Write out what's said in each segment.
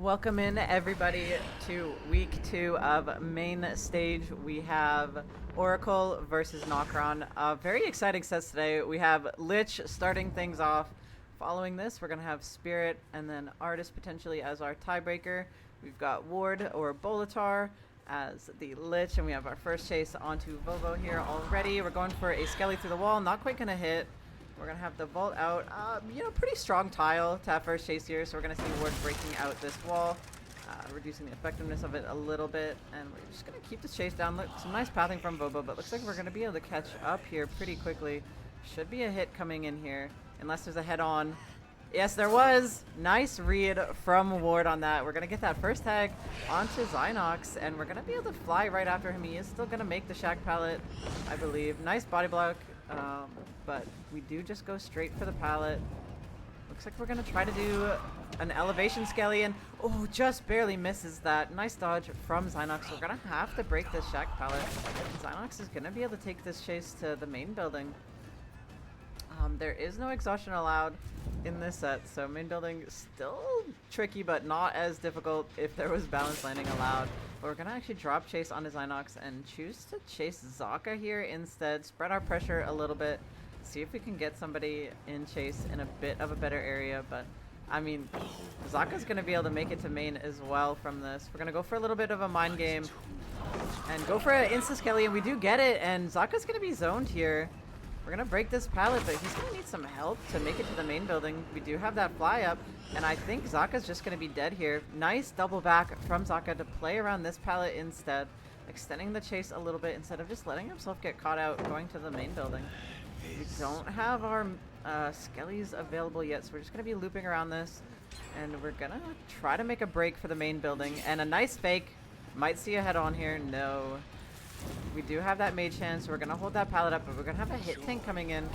Welcome in everybody to week 2 of main stage. We have Oracle versus Nokron. Very exciting sets today. We have Lich starting things off. Following this, we're going to have Spirit and then Artist potentially as our tiebreaker. We've got Ward or Bolitar as the Lich, and we have our first chase onto Vovo here already. We're going for a Skelly through the wall, not quite going to hit. We're going to have the Vault out. Pretty strong tile to have first chase here, so we're going to see Ward breaking out this wall, reducing the effectiveness of it a little bit, and we're just going to keep this chase down. Look, some nice pathing from Vovo, but looks like we're going to be able to catch up here pretty quickly. Should be a hit coming in here, unless there's a head-on. Yes, there was! Nice read from Ward on that. We're going to get that first tag onto Zynox, and we're going to be able to fly right after him. He is still going to make the Shack pallet, I believe. Nice body block, but we do just go straight for the pallet. Looks like we're going to try to do an elevation Skelly, and oh, just barely misses that. Nice dodge from Zynox. We're going to have to break this Shack pallet. Zynox is going to be able to take this chase to the main building. There is no exhaustion allowed in this set, so main building still tricky, but not as difficult if there was balance landing allowed. But we're going to actually drop chase onto Zynox and choose to chase Zaka here instead, spread our pressure a little bit, see if we can get somebody in chase in a bit of a better area. But I mean, Zaka's going to be able to make it to main as well from this. We're going to go for a little bit of a mind game and go for an insta-skelly, and we do get it, and Zaka's going to be zoned here. We're going to break this pallet, but he's going to need some help to make it to the main building. We do have that fly up, and I think Zaka's just going to be dead here. Nice double back from Zaka to play around this pallet instead, extending the chase a little bit instead of just letting himself get caught out going to the main building. We don't have our Skellies available yet, so we're just going to be looping around this, and we're going to try to make a break for the main building. And a nice fake. Might see a head on here. No. We do have that mage hand, so we're going to hold that pallet up, but we're going to have a hit tank coming in.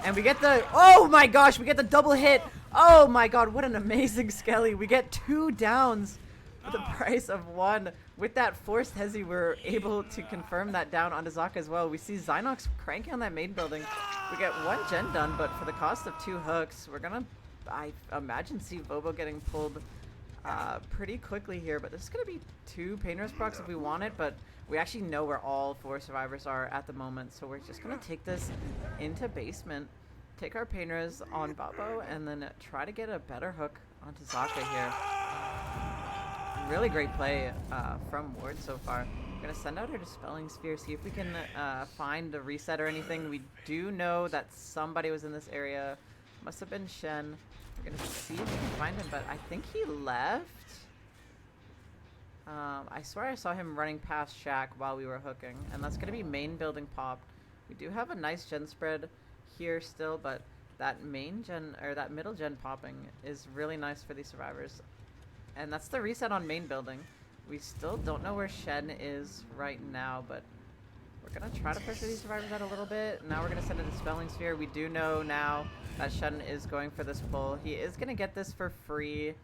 And we get the... Oh my gosh, we get the double hit. Oh my god, what an amazing Skelly. We get 2 downs for the price of 1. With that forced hezi, we're able to confirm that down onto Zaka as well. We see Zynox cranking on that main building. We get 1 gen done, but for the cost of 2 hooks, we're going to, I imagine, see Vovo getting pulled pretty quickly here. But this is going to be 2 Painter's procs if we want it, but we actually know where all 4 survivors are at the moment, so we're just going to take this into basement, take our Painters on Babo, and then try to get a better hook onto Zaka here. Really great play from Ward so far. We're going to send out our Dispelling Sphere, see if we can find a reset or anything. We do know that somebody was in this area. Must have been Shen. We're going to see if we can find him, but I think he left. I swear I saw him running past Shack while we were hooking, and that's going to be main building popped. We do have a nice gen spread here still, but that main gen, or that middle gen popping is really nice for these survivors. And that's the reset on main building. We still don't know where Shen is right now, but we're going to try to pressure these survivors out a little bit. Now we're going to send a Dispelling Sphere. We do know now that Shen is going for this pull. He is going to get this for free.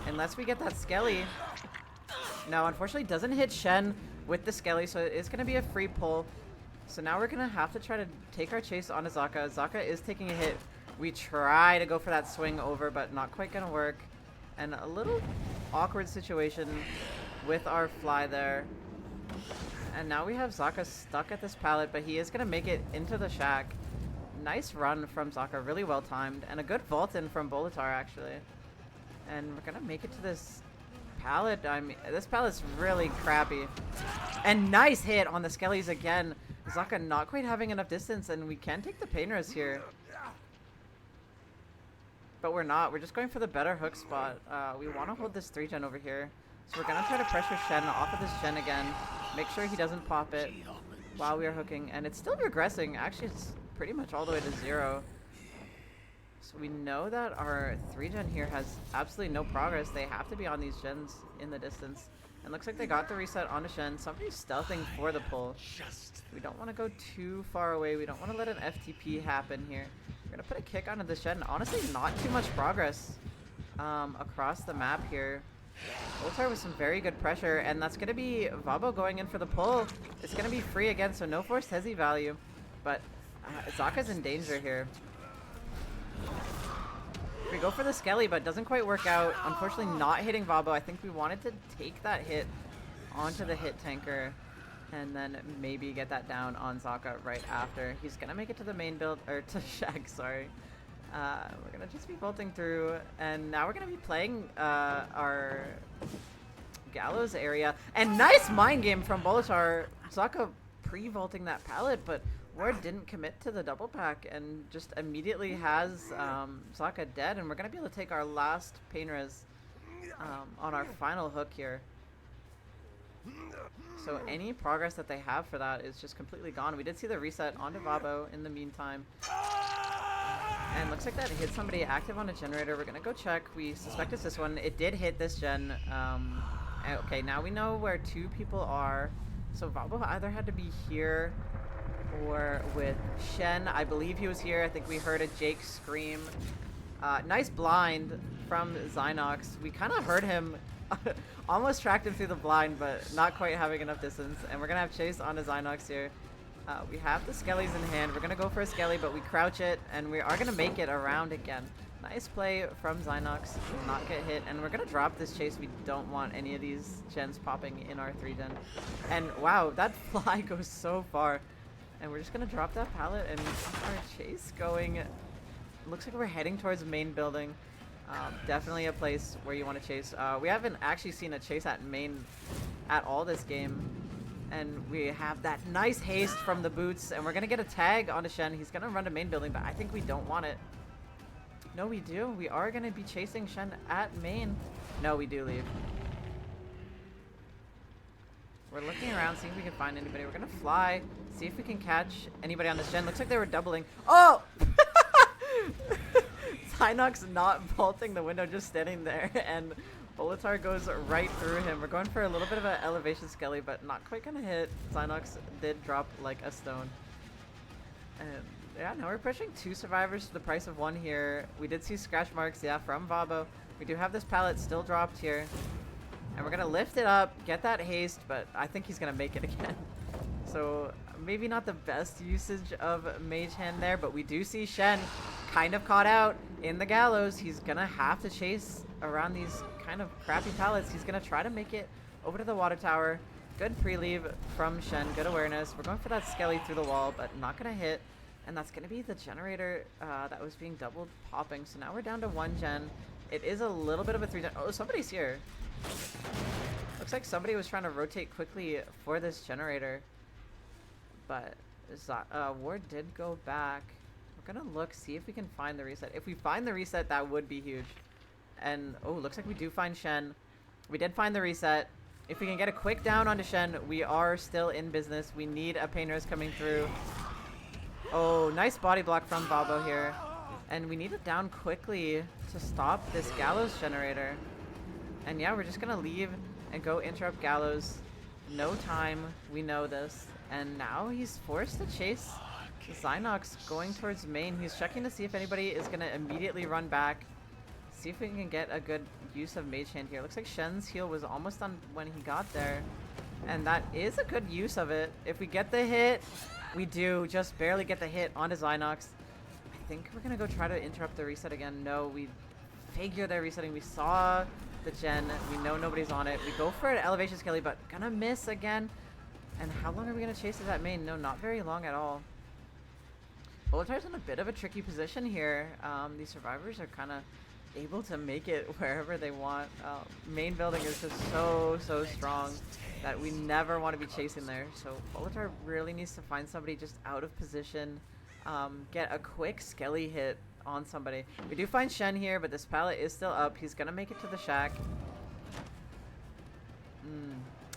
Unless we get that Skelly. No, unfortunately doesn't hit Shen with the Skelly, so it is going to be a free pull. So now we're going to have to try to take our chase onto Zaka. Zaka is taking a hit. We try to go for that swing over, but not quite going to work. And a little awkward situation with our fly there. And now we have Zaka stuck at this pallet, but he is going to make it into the Shack. Nice run from Zaka, really well timed. And a good vault in from Bolitar, actually. And we're going to make it to this pallet. I mean, this pallet's really crappy. And nice hit on the Skellies again. Zaka not quite having enough distance, and we can take the Painters here. But we're not. We're just going for the better hook spot. We want to hold this 3 gen over here. So we're going to try to pressure Shen off of this gen again. Make sure he doesn't pop it while we are hooking. And it's still regressing. Actually, it's pretty much all the way to 0. So we know that our 3 gen here has absolutely no progress. They have to be on these gens in the distance. And looks like they got the reset onto Shen. Somebody's stealthing for the pull. We don't want to go too far away. We don't want to let an FTP happen here. We're going to put a kick onto the Shen. Honestly, not too much progress across the map here. Ultar with some very good pressure, and that's going to be Vabo going in for the pull. It's going to be free again, so no forced hezi value. But Zaka's in danger here. We go for the Skelly, but doesn't quite work out. Unfortunately, not hitting Vabo. I think we wanted to take that hit onto the hit tanker and then maybe get that down on Zaka right after. He's gonna make it to the main build, or to Shag, sorry. We're gonna just be bolting through, and now we're gonna be playing our Gallows area. And nice mind game from Bolitar. Zaka pre-vaulting that pallet, but Ward didn't commit to the double pack and just immediately has Zaka dead, and we're gonna be able to take our last pain res on our final hook here. So any progress that they have for that is just completely gone. We did see the reset onto Vabo in the meantime. And looks like that hit somebody active on a generator. We're gonna go check. We suspect it's this one. It did hit this gen. Okay, now we know where two people are. So Vabo either had to be here or with Shen. I believe he was here. I think we heard a Jake scream. Nice blind from Zynox. We kind of heard him. Almost tracked him through the blind, but not quite having enough distance. And we're going to have chase onto Zynox here. We have the Skellies in hand. We're going to go for a Skelly, but we crouch it, and we are going to make it around again. Nice play from Zynox. Not get hit. And we're going to drop this chase. We don't want any of these gens popping in our 3 gen. And wow, that fly goes so far. And we're just going to drop that pallet and keep our chase going. Looks like we're heading towards the main building. Definitely a place where you want to chase. We haven't actually seen a chase at main at all this game. And we have that nice haste from the boots. And we're going to get a tag onto Shen. He's going to run to main building, but I think we don't want it. No, we do. We are going to be chasing Shen at main. No, we do leave. We're looking around, seeing if we can find anybody. We're going to fly, see if we can catch anybody on this gen. Looks like they were doubling. Oh! Zynox not vaulting the window, just standing there, and Bolitar goes right through him. We're going for a little bit of an elevation Skelly, but not quite going to hit. Zynox did drop like a stone. And yeah, now we're pushing 2 survivors to the price of 1 here. We did see scratch marks, yeah, from Vabo. We do have this pallet still dropped here. And we're going to lift it up, get that haste, but I think he's going to make it again. So maybe not the best usage of Mage Hand there, but we do see Shen kind of caught out in the Gallows. He's going to have to chase around these kind of crappy pallets. He's going to try to make it over to the water tower. Good pre-leave from Shen, good awareness. We're going for that Skelly through the wall, but not going to hit. And that's going to be the generator that was being doubled popping. So now we're down to 1 gen. It is a little bit of a 3 gen. Oh, somebody's here. Looks like somebody was trying to rotate quickly for this generator. But Ward did go back. We're going to look, see if we can find the reset. If we find the reset, that would be huge. And, oh, looks like we do find Shen. We did find the reset. If we can get a quick down onto Shen, we are still in business. We need a pain res coming through. Oh, nice body block from Vabo here. And we need it down quickly to stop this Gallows generator. And yeah, we're just going to leave and go interrupt Gallows. No time. We know this. And now he's forced to chase Zynox going towards main. He's checking to see if anybody is going to immediately run back. See if we can get a good use of Mage Hand here. Looks like Shen's heal was almost done when he got there. And that is a good use of it. If we get the hit, we do just barely get the hit onto Zynox. I think we're going to go try to interrupt the reset again. No, we figure they're resetting. We saw the gen. We know nobody's on it. We go for an elevation Skelly, but gonna miss again. And how long are we going to chase it at main? No, not very long at all. Bolitar's in a bit of a tricky position here. These survivors are kind of able to make it wherever they want. Main building is just so strong that we never want to be chasing there. So Bolitar really needs to find somebody just out of position. Get a quick Skelly hit on somebody. We do find Shen here, but this pallet is still up. He's going to make it to the shack.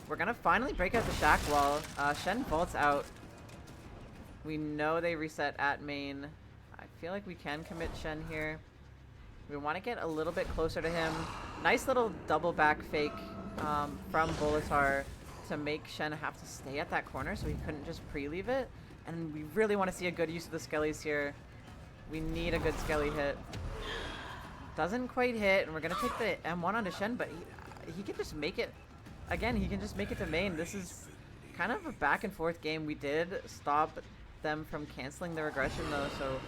We're going to finally break out the shack wall. Shen vaults out. We know they reset at main. I feel like we can commit Shen here. We want to get a little bit closer to him. Nice little double back fake from Bolitar to make Shen have to stay at that corner so he couldn't just pre-leave it. And we really want to see a good use of the Skellies here. We need a good Skelly hit. Doesn't quite hit, and we're going to take the M1 onto Shen, but he can just make it. Again, he can just make it to main. This is kind of a back and forth game. We did stop them from canceling the regression though, so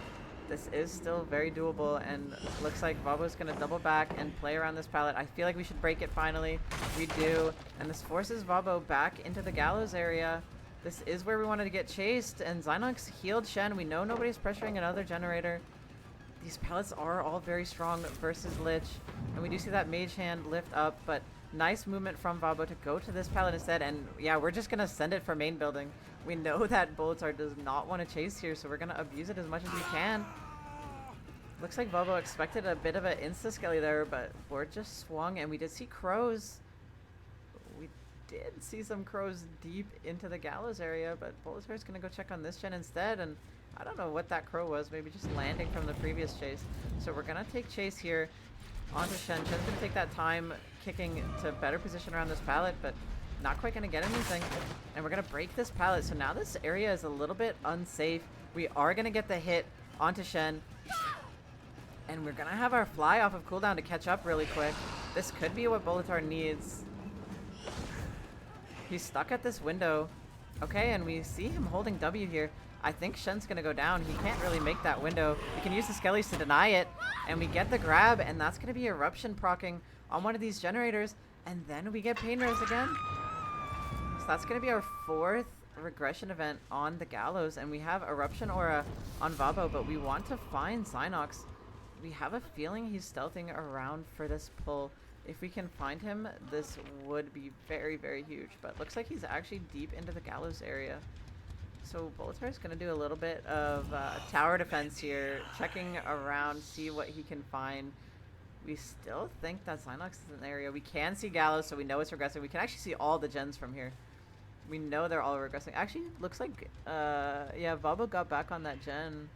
This is still very doable, and looks like Vabo's going to double back and play around this pallet. I feel like we should break it finally. We do, and this forces Vabo back into the gallows area. This is where we wanted to get chased, and Zynox healed Shen. We know nobody's pressuring another generator. These pallets are all very strong versus Lich, and we do see that Mage Hand lift up, but nice movement from Vabo to go to this pallet instead, and yeah, we're just going to send it for main building. We know that Bulletsar does not want to chase here, so we're going to abuse it as much as we can. Looks like Vabo expected a bit of an insta-skelly there, but board just swung, and we did see crows. We did see some crows deep into the gallows area, but Bulletsar's going to go check on this gen instead, and I don't know what that crow was, maybe just landing from the previous chase. So we're going to take chase here onto Shen. Shen's going to take that time kicking to better position around this pallet, but not quite going to get anything. And we're going to break this pallet. So now this area is a little bit unsafe. We are going to get the hit onto Shen. And we're going to have our fly off of cooldown to catch up really quick. This could be what Bulletsar needs. He's stuck at this window. Okay, and we see him holding W here. I think Shen's going to go down. He can't really make that window. We can use the skellies to deny it. And we get the grab, and that's going to be Eruption proccing on one of these generators. And then we get Pain Res again. So that's going to be our 4th regression event on the gallows. And we have Eruption Aura on Vabo, but we want to find Zynox. We have a feeling he's stealthing around for this pull. If we can find him, this would be very, very huge. But looks like he's actually deep into the gallows area. So Bulletsar is going to do a little bit of tower defense here, checking around, see what he can find. We still think that Zynox is in the area. We can see gallows, so we know it's regressing. We can actually see all the gens from here. We know they're all regressing. Actually, looks like, yeah, Vabo got back on that gen.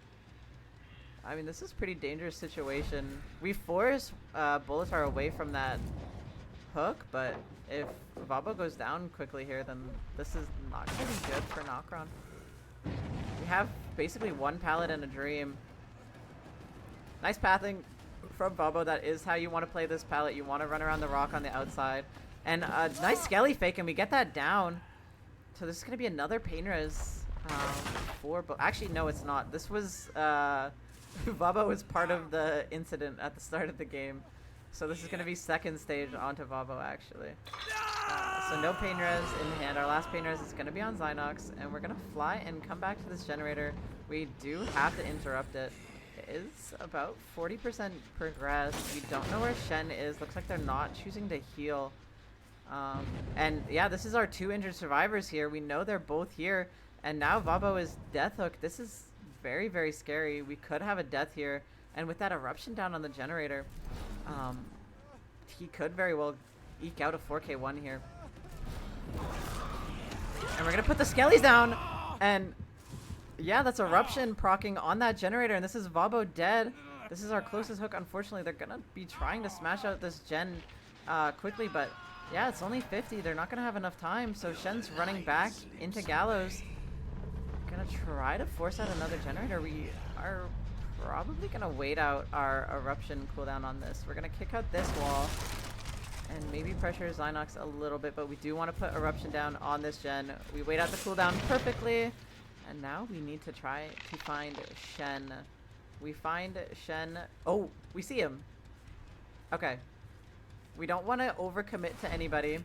I mean, this is a pretty dangerous situation. We force Bulletsar away from that hook, but if Vabo goes down quickly here, then this is not going to be good for Nokron. We have basically one pallet and a dream. Nice pathing from Vabo. That is how you want to play this pallet. You want to run around the rock on the outside. And a nice skelly fake, and we get that down. So this is going to be another Pain Res for... Actually, no, it's not. This was... Vabo was part of the incident at the start of the game. So this is going to be 2nd stage onto Vabo, actually. So no Pain Res in hand. Our last Pain Res is going to be on Zynox, and we're going to fly and come back to this generator. We do have to interrupt it. It is about 40% progressed. We don't know where Shen is. Looks like they're not choosing to heal. And yeah, this is our 2 injured survivors here. We know they're both here. And now Vabo is Death Hook. This is very, very scary. We could have a death here. And with that eruption down on the generator, he could very well eke out a 4K1 here. And we're going to put the skellies down. And yeah, that's eruption proccing on that generator. And this is Vabo dead. This is our closest hook. Unfortunately, they're going to be trying to smash out this gen quickly. But yeah, it's only 50. They're not going to have enough time. So Shen's running back into Gallows. Gonna try to force out another generator. We are probably gonna wait out our eruption cooldown on this. We're gonna kick out this wall and maybe pressure Zynox a little bit, but we do want to put eruption down on this gen. We wait out the cooldown perfectly, and now we need to try to find Shen. We find Shen. Oh, we see him. Okay. We don't want to overcommit to anybody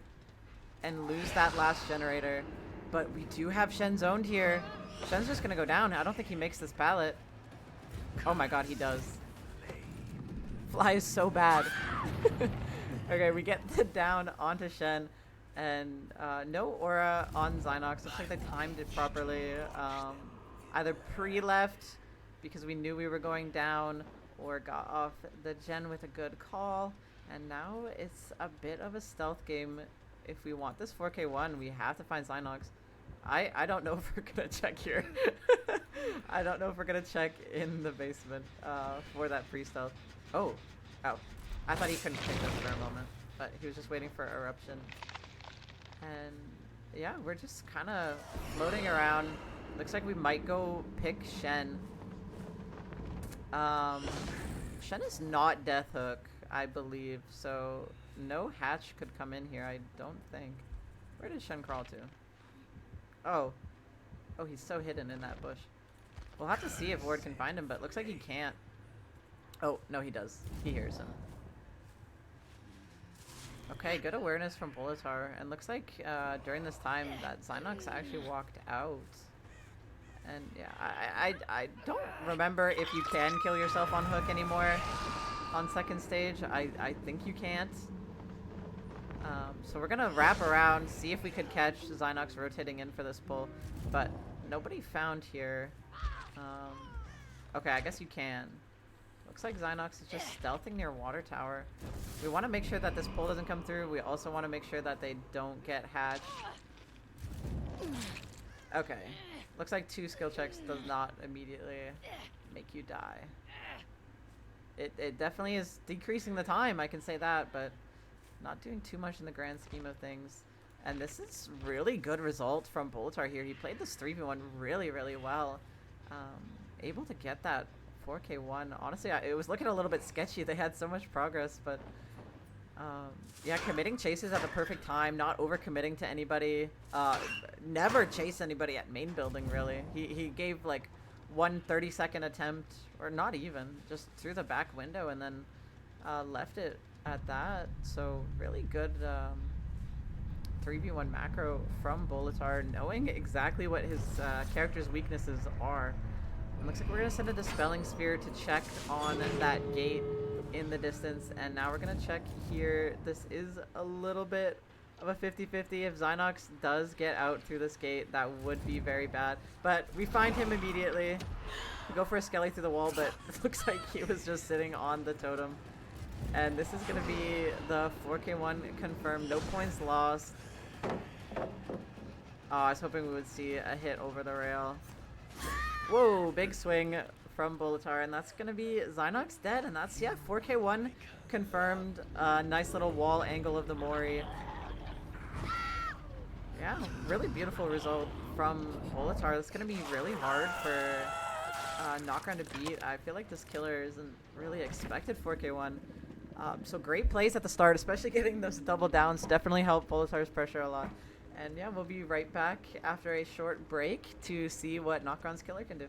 and lose that last generator, but we do have Shen zoned here. Shen's just gonna go down. I don't think he makes this pallet. Oh my god, he does. Fly is so bad. Okay, we get the down onto Shen, and no aura on Zynox. Looks like they timed it properly. Either pre-left because we knew we were going down, or got off the gen with a good call. And now it's a bit of a stealth game. If we want this 4K1, we have to find Zynox. I don't know if we're gonna check here. I don't know if we're gonna check in the basement for that pre-stealth. Oh. I thought he couldn't pick us for a moment, but he was just waiting for eruption. And yeah, we're just kind of floating around. Looks like we might go pick Shen. Shen is not Death Hook, I believe, so no hatch could come in here, I don't think. Where did Shen crawl to? Oh, he's so hidden in that bush. We'll have to see if Ward can find him, but looks like he can't. Oh, no, he does. He hears him. Okay, good awareness from Bolitar. And looks like during this time that Zynox actually walked out. And yeah, I don't remember if you can kill yourself on hook anymore on second stage. I think you can't. So we're gonna wrap around, see if we could catch Zynox rotating in for this pull. But nobody found here. Okay, I guess you can. Looks like Zynox is just stealthing near water tower. We want to make sure that this pull doesn't come through. We also want to make sure that they don't get hatched. Okay. Looks like 2 skill checks does not immediately make you die. It definitely is decreasing the time, I can say that, but not doing too much in the grand scheme of things. And this is really good result from Bolitar here. He played this 3v1 really, really well. Able to get that 4k1. Honestly, it was looking a little bit sketchy. They had so much progress, but yeah, committing chases at the perfect time, not overcommitting to anybody. Never chase anybody at main building, really. He gave like 1 30-second attempt, or not even, just through the back window and then left it at that. So really good 3v1 macro from Bolitar, knowing exactly what his character's weaknesses are. And looks like we're going to send a Dispelling Sphere to check on that gate in the distance. And now we're going to check here. This is a little bit of a 50-50. If Zynox does get out through this gate, that would be very bad. But we find him immediately. We go for a Skelly through the wall, but it looks like he was just sitting on the totem. And this is going to be the 4k1 confirmed. No points lost. Oh, I was hoping we would see a hit over the rail. Whoa, big swing from Bolitar, and that's going to be Zynox dead, and that's, yeah, 4k1 confirmed. Nice little wall angle of the Mori. Yeah, really beautiful result from Bolitar. It's going to be really hard for Nokron to beat. I feel like this killer isn't really expected 4k1. So great plays at the start, especially getting those double downs definitely helped Bolitar's pressure a lot. And yeah, we'll be right back after a short break to see what Nokron's killer can do.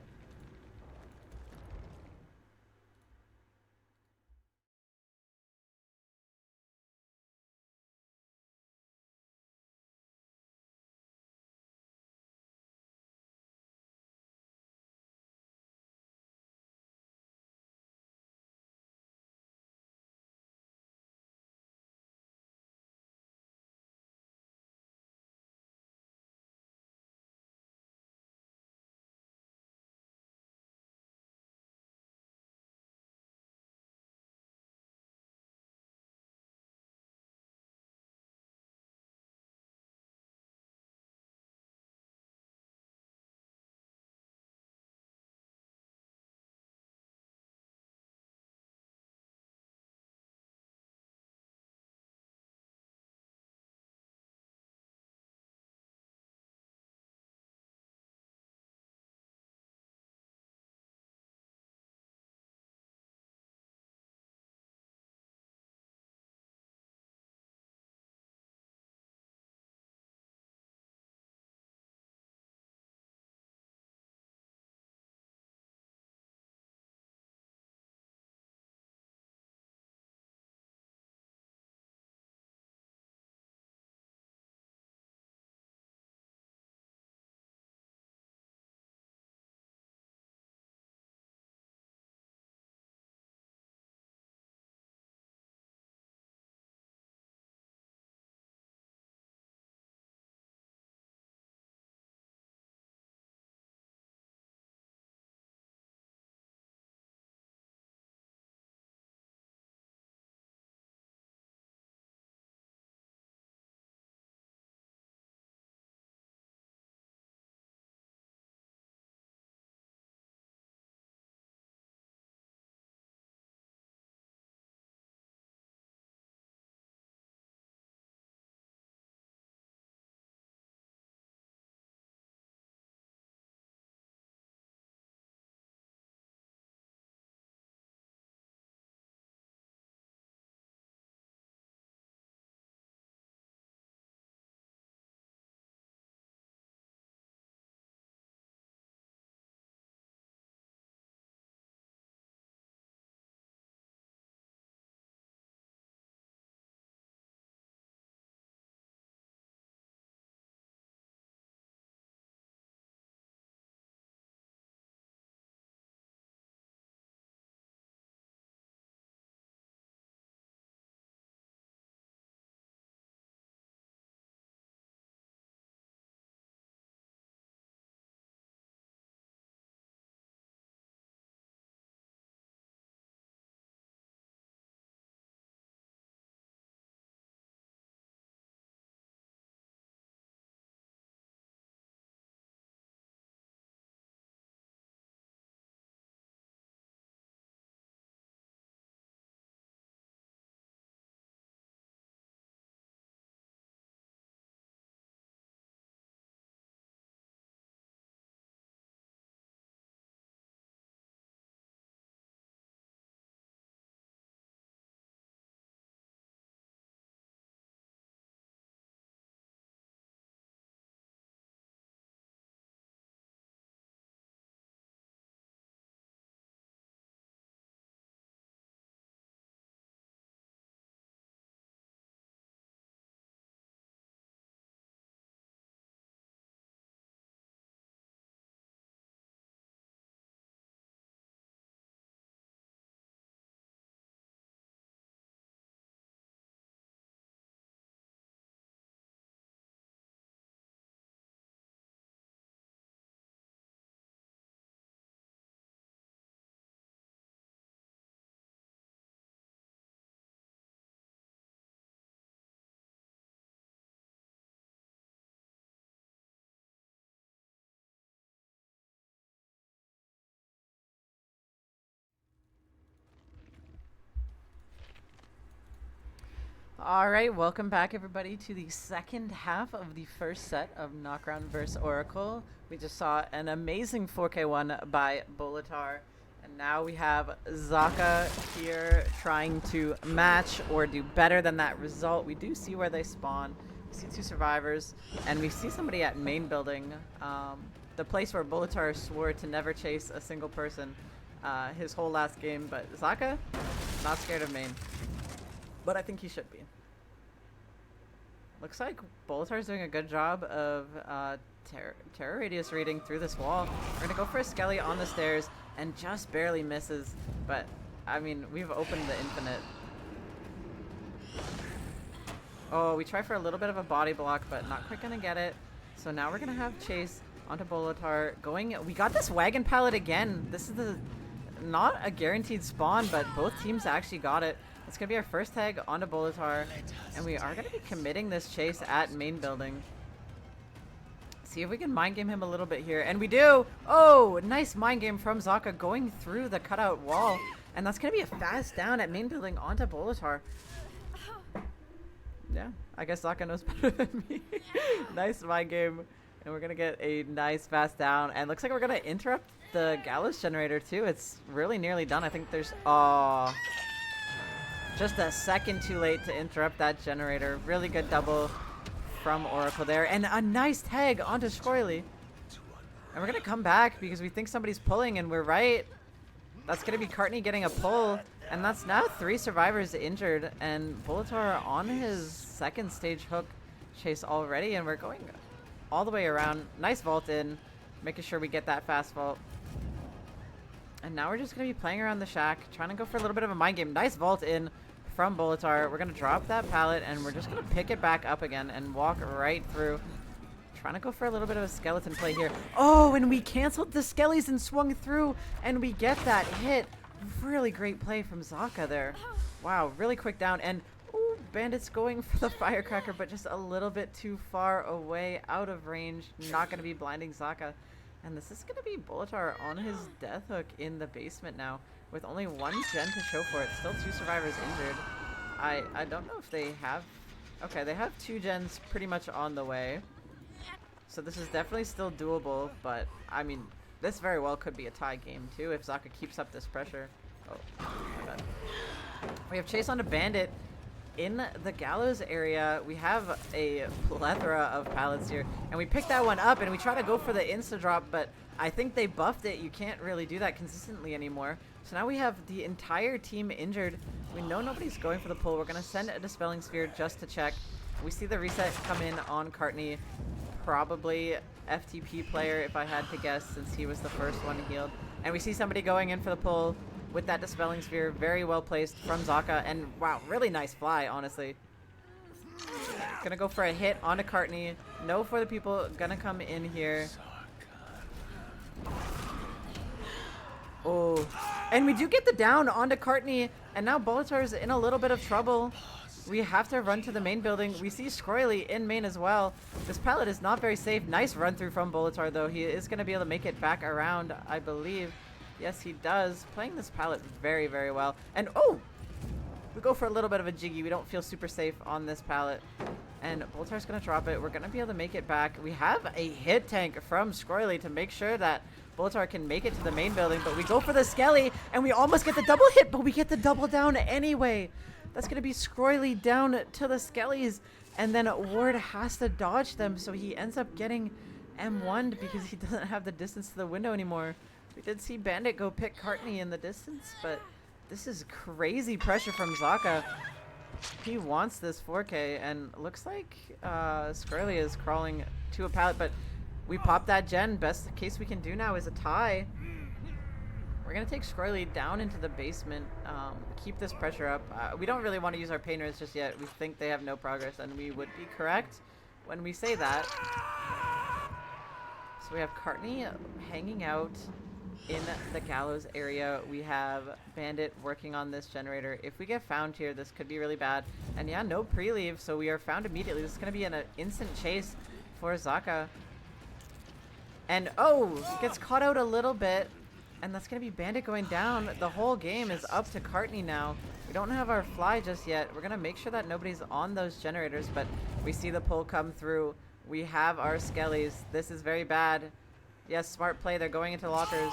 All right, welcome back everybody to the second half of the first set of Nokron vs Oracle. We just saw an amazing 4K1 by Bolitar, and now we have Zaka here trying to match or do better than that result. We do see where they spawn. We see two survivors, and we see somebody at main building, the place where Bolitar swore to never chase a single person his whole last game, but Zaka, not scared of main. But I think he should be. Looks like Bolitar's doing a good job of terror radius reading through this wall. We're gonna go for a Skelly on the stairs and just barely misses. But, I mean, we've opened the infinite. Oh, we try for a little bit of a body block, but not quite gonna get it. So now we're gonna have Chase onto Bolitar going. We got this wagon pallet again. This is not a guaranteed spawn, but both teams actually got it. It's going to be our first tag onto Bolitar, and we are going to be committing this chase at main building. See if we can mind game him a little bit here, and we do! Oh, nice mind game from Zaka going through the cutout wall, and that's going to be a fast down at main building onto Bolitar. Yeah, I guess Zaka knows better than me. Nice mind game, and we're going to get a nice fast down, and looks like we're going to interrupt the Gallows generator too. It's really nearly done. I think there's... just a second too late to interrupt that generator. Really good double from Oracle there. And a nice tag onto Scoily. And we're going to come back because we think somebody's pulling, and we're right. That's going to be Cartney getting a pull. And that's now 3 survivors injured. And Bolitar on his second stage hook chase already. And we're going all the way around. Nice vault in. Making sure we get that fast vault. And now we're just going to be playing around the shack. Trying to go for a little bit of a mind game. Nice vault in from Bolitar. We're going to drop that pallet, and we're just going to pick it back up again and walk right through. Trying to go for a little bit of a skeleton play here. Oh, and we canceled the skellies and swung through, and we get that hit. Really great play from Zaka there. Wow, really quick down. And ooh, Bandit's going for the firecracker, but just a little bit too far away, out of range. Not going to be blinding Zaka. And this is going to be Bolitar on his death hook in the basement now, with only 1 gen to show for it. Still 2 survivors injured. I don't know if they have... Okay, they have 2 gens pretty much on the way. So this is definitely still doable, but, I mean, this very well could be a tie game, too, if Zaka keeps up this pressure. Oh, my bad. We have Chase onto Bandit. In the Gallows area, we have a plethora of pallets here, and we pick that one up, and we try to go for the insta-drop, but I think they buffed it. You can't really do that consistently anymore. So now we have the entire team injured. We know nobody's going for the pull. We're going to send a Dispelling Sphere just to check. We see the reset come in on Cartney. Probably FTP player, if I had to guess, since he was the first one healed. And we see somebody going in for the pull with that Dispelling Sphere. Very well placed from Zaka. And wow, really nice fly, honestly. Gonna go for a hit onto Cartney. No for the people gonna come in here. Oh, and we do get the down onto Cartney, and now Bolitar's in a little bit of trouble. We have to run to the main building. We see Scoily in main as well. This pallet is not very safe. Nice run through from Bolitar, though. He is going to be able to make it back around, I believe. Yes, he does. Playing this pallet very, very well. And oh, we go for a little bit of a jiggy. We don't feel super safe on this pallet. And Bolitar's going to drop it. We're going to be able to make it back. We have a hit tank from Scoily to make sure that Bolitar can make it to the main building, but we go for the Skelly, and we almost get the double hit, but we get the double down anyway. That's going to be Scoily down to the Skellies, and then Ward has to dodge them, so he ends up getting M1'd because he doesn't have the distance to the window anymore. We did see Bandit go pick Cartney in the distance, but this is crazy pressure from Zaka. He wants this 4K, and looks like Scoily is crawling to a pallet, but we pop that gen. Best case we can do now is a tie. We're going to take Scoily down into the basement, keep this pressure up. We don't really want to use our painters just yet. We think they have no progress, and we would be correct when we say that. So we have Cartney hanging out in the Gallows area. We have Bandit working on this generator. If we get found here, this could be really bad. And yeah, no pre-leave, so we are found immediately. This is going to be an instant chase for Zaka. And oh, gets caught out a little bit. And that's going to be Bandit going down. The whole game is up to Courtney now. We don't have our fly just yet. We're going to make sure that nobody's on those generators, but we see the pull come through. We have our skellies. This is very bad. Yes, smart play. They're going into lockers.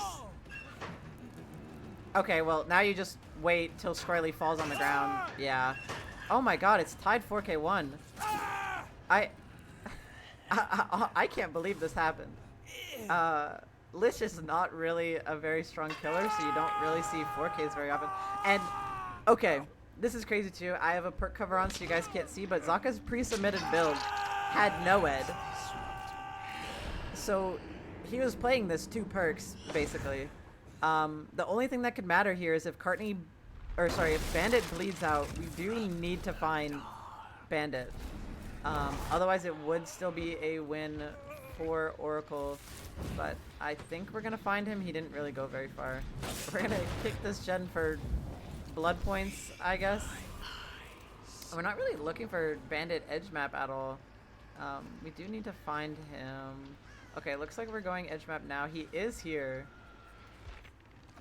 Okay, well, now you just wait till Squirrely falls on the ground. Yeah. Oh my god, it's tied 4K1. I can't believe this happened. Lich is not really a very strong killer, so you don't really see 4Ks very often. And, okay, this is crazy too. I have a perk cover on so you guys can't see, but Zaka's pre-submitted build had no ed. So, he was playing this 2 perks, basically. The only thing that could matter here is if if Bandit bleeds out, we do need to find Bandit. Otherwise it would still be a win for Oracle, but I think we're gonna find him. He didn't really go very far. We're gonna kick this gen for blood points, I guess. We're not really looking for Bandit edge map at all. We do need to find him. Okay, looks like we're going edge map now. He is here.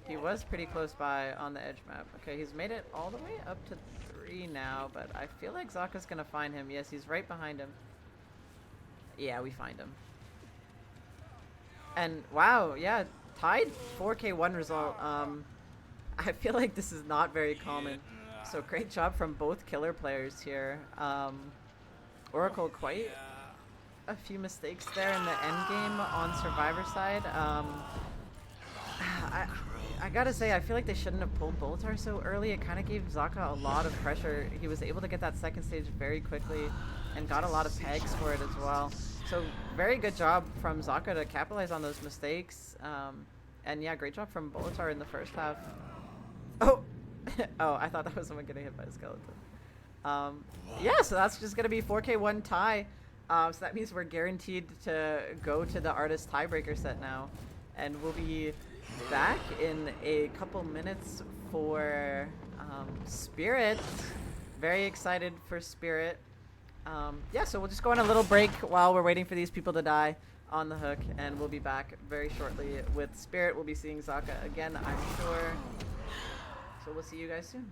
He was pretty close by on the edge map. Okay, he's made it all the way up to 3 now, but I feel like Zaka's gonna find him. Yes, he's right behind him. Yeah, we find him. And wow, yeah, tied 4K1 result. I feel like this is not very common. So great job from both killer players here. Oracle quite a few mistakes there in the end game on Survivor side. I gotta say, I feel like they shouldn't have pulled Boltar so early. It kind of gave Zaka a lot of pressure. He was able to get that second stage very quickly and got a lot of pegs for it as well. So very good job from Zaka to capitalize on those mistakes. And yeah, great job from Boltar in the first half. Oh! Oh, I thought that was someone getting hit by a skeleton. Yeah, so that's just gonna be 4K1 tie. So that means we're guaranteed to go to the artist tiebreaker set now. And we'll be back in a couple minutes for Spirit. Very excited for Spirit. Yeah, so we'll just go on a little break while we're waiting for these people to die on the hook, and we'll be back very shortly with Spirit. We'll be seeing Zaka again, I'm sure. So we'll see you guys soon.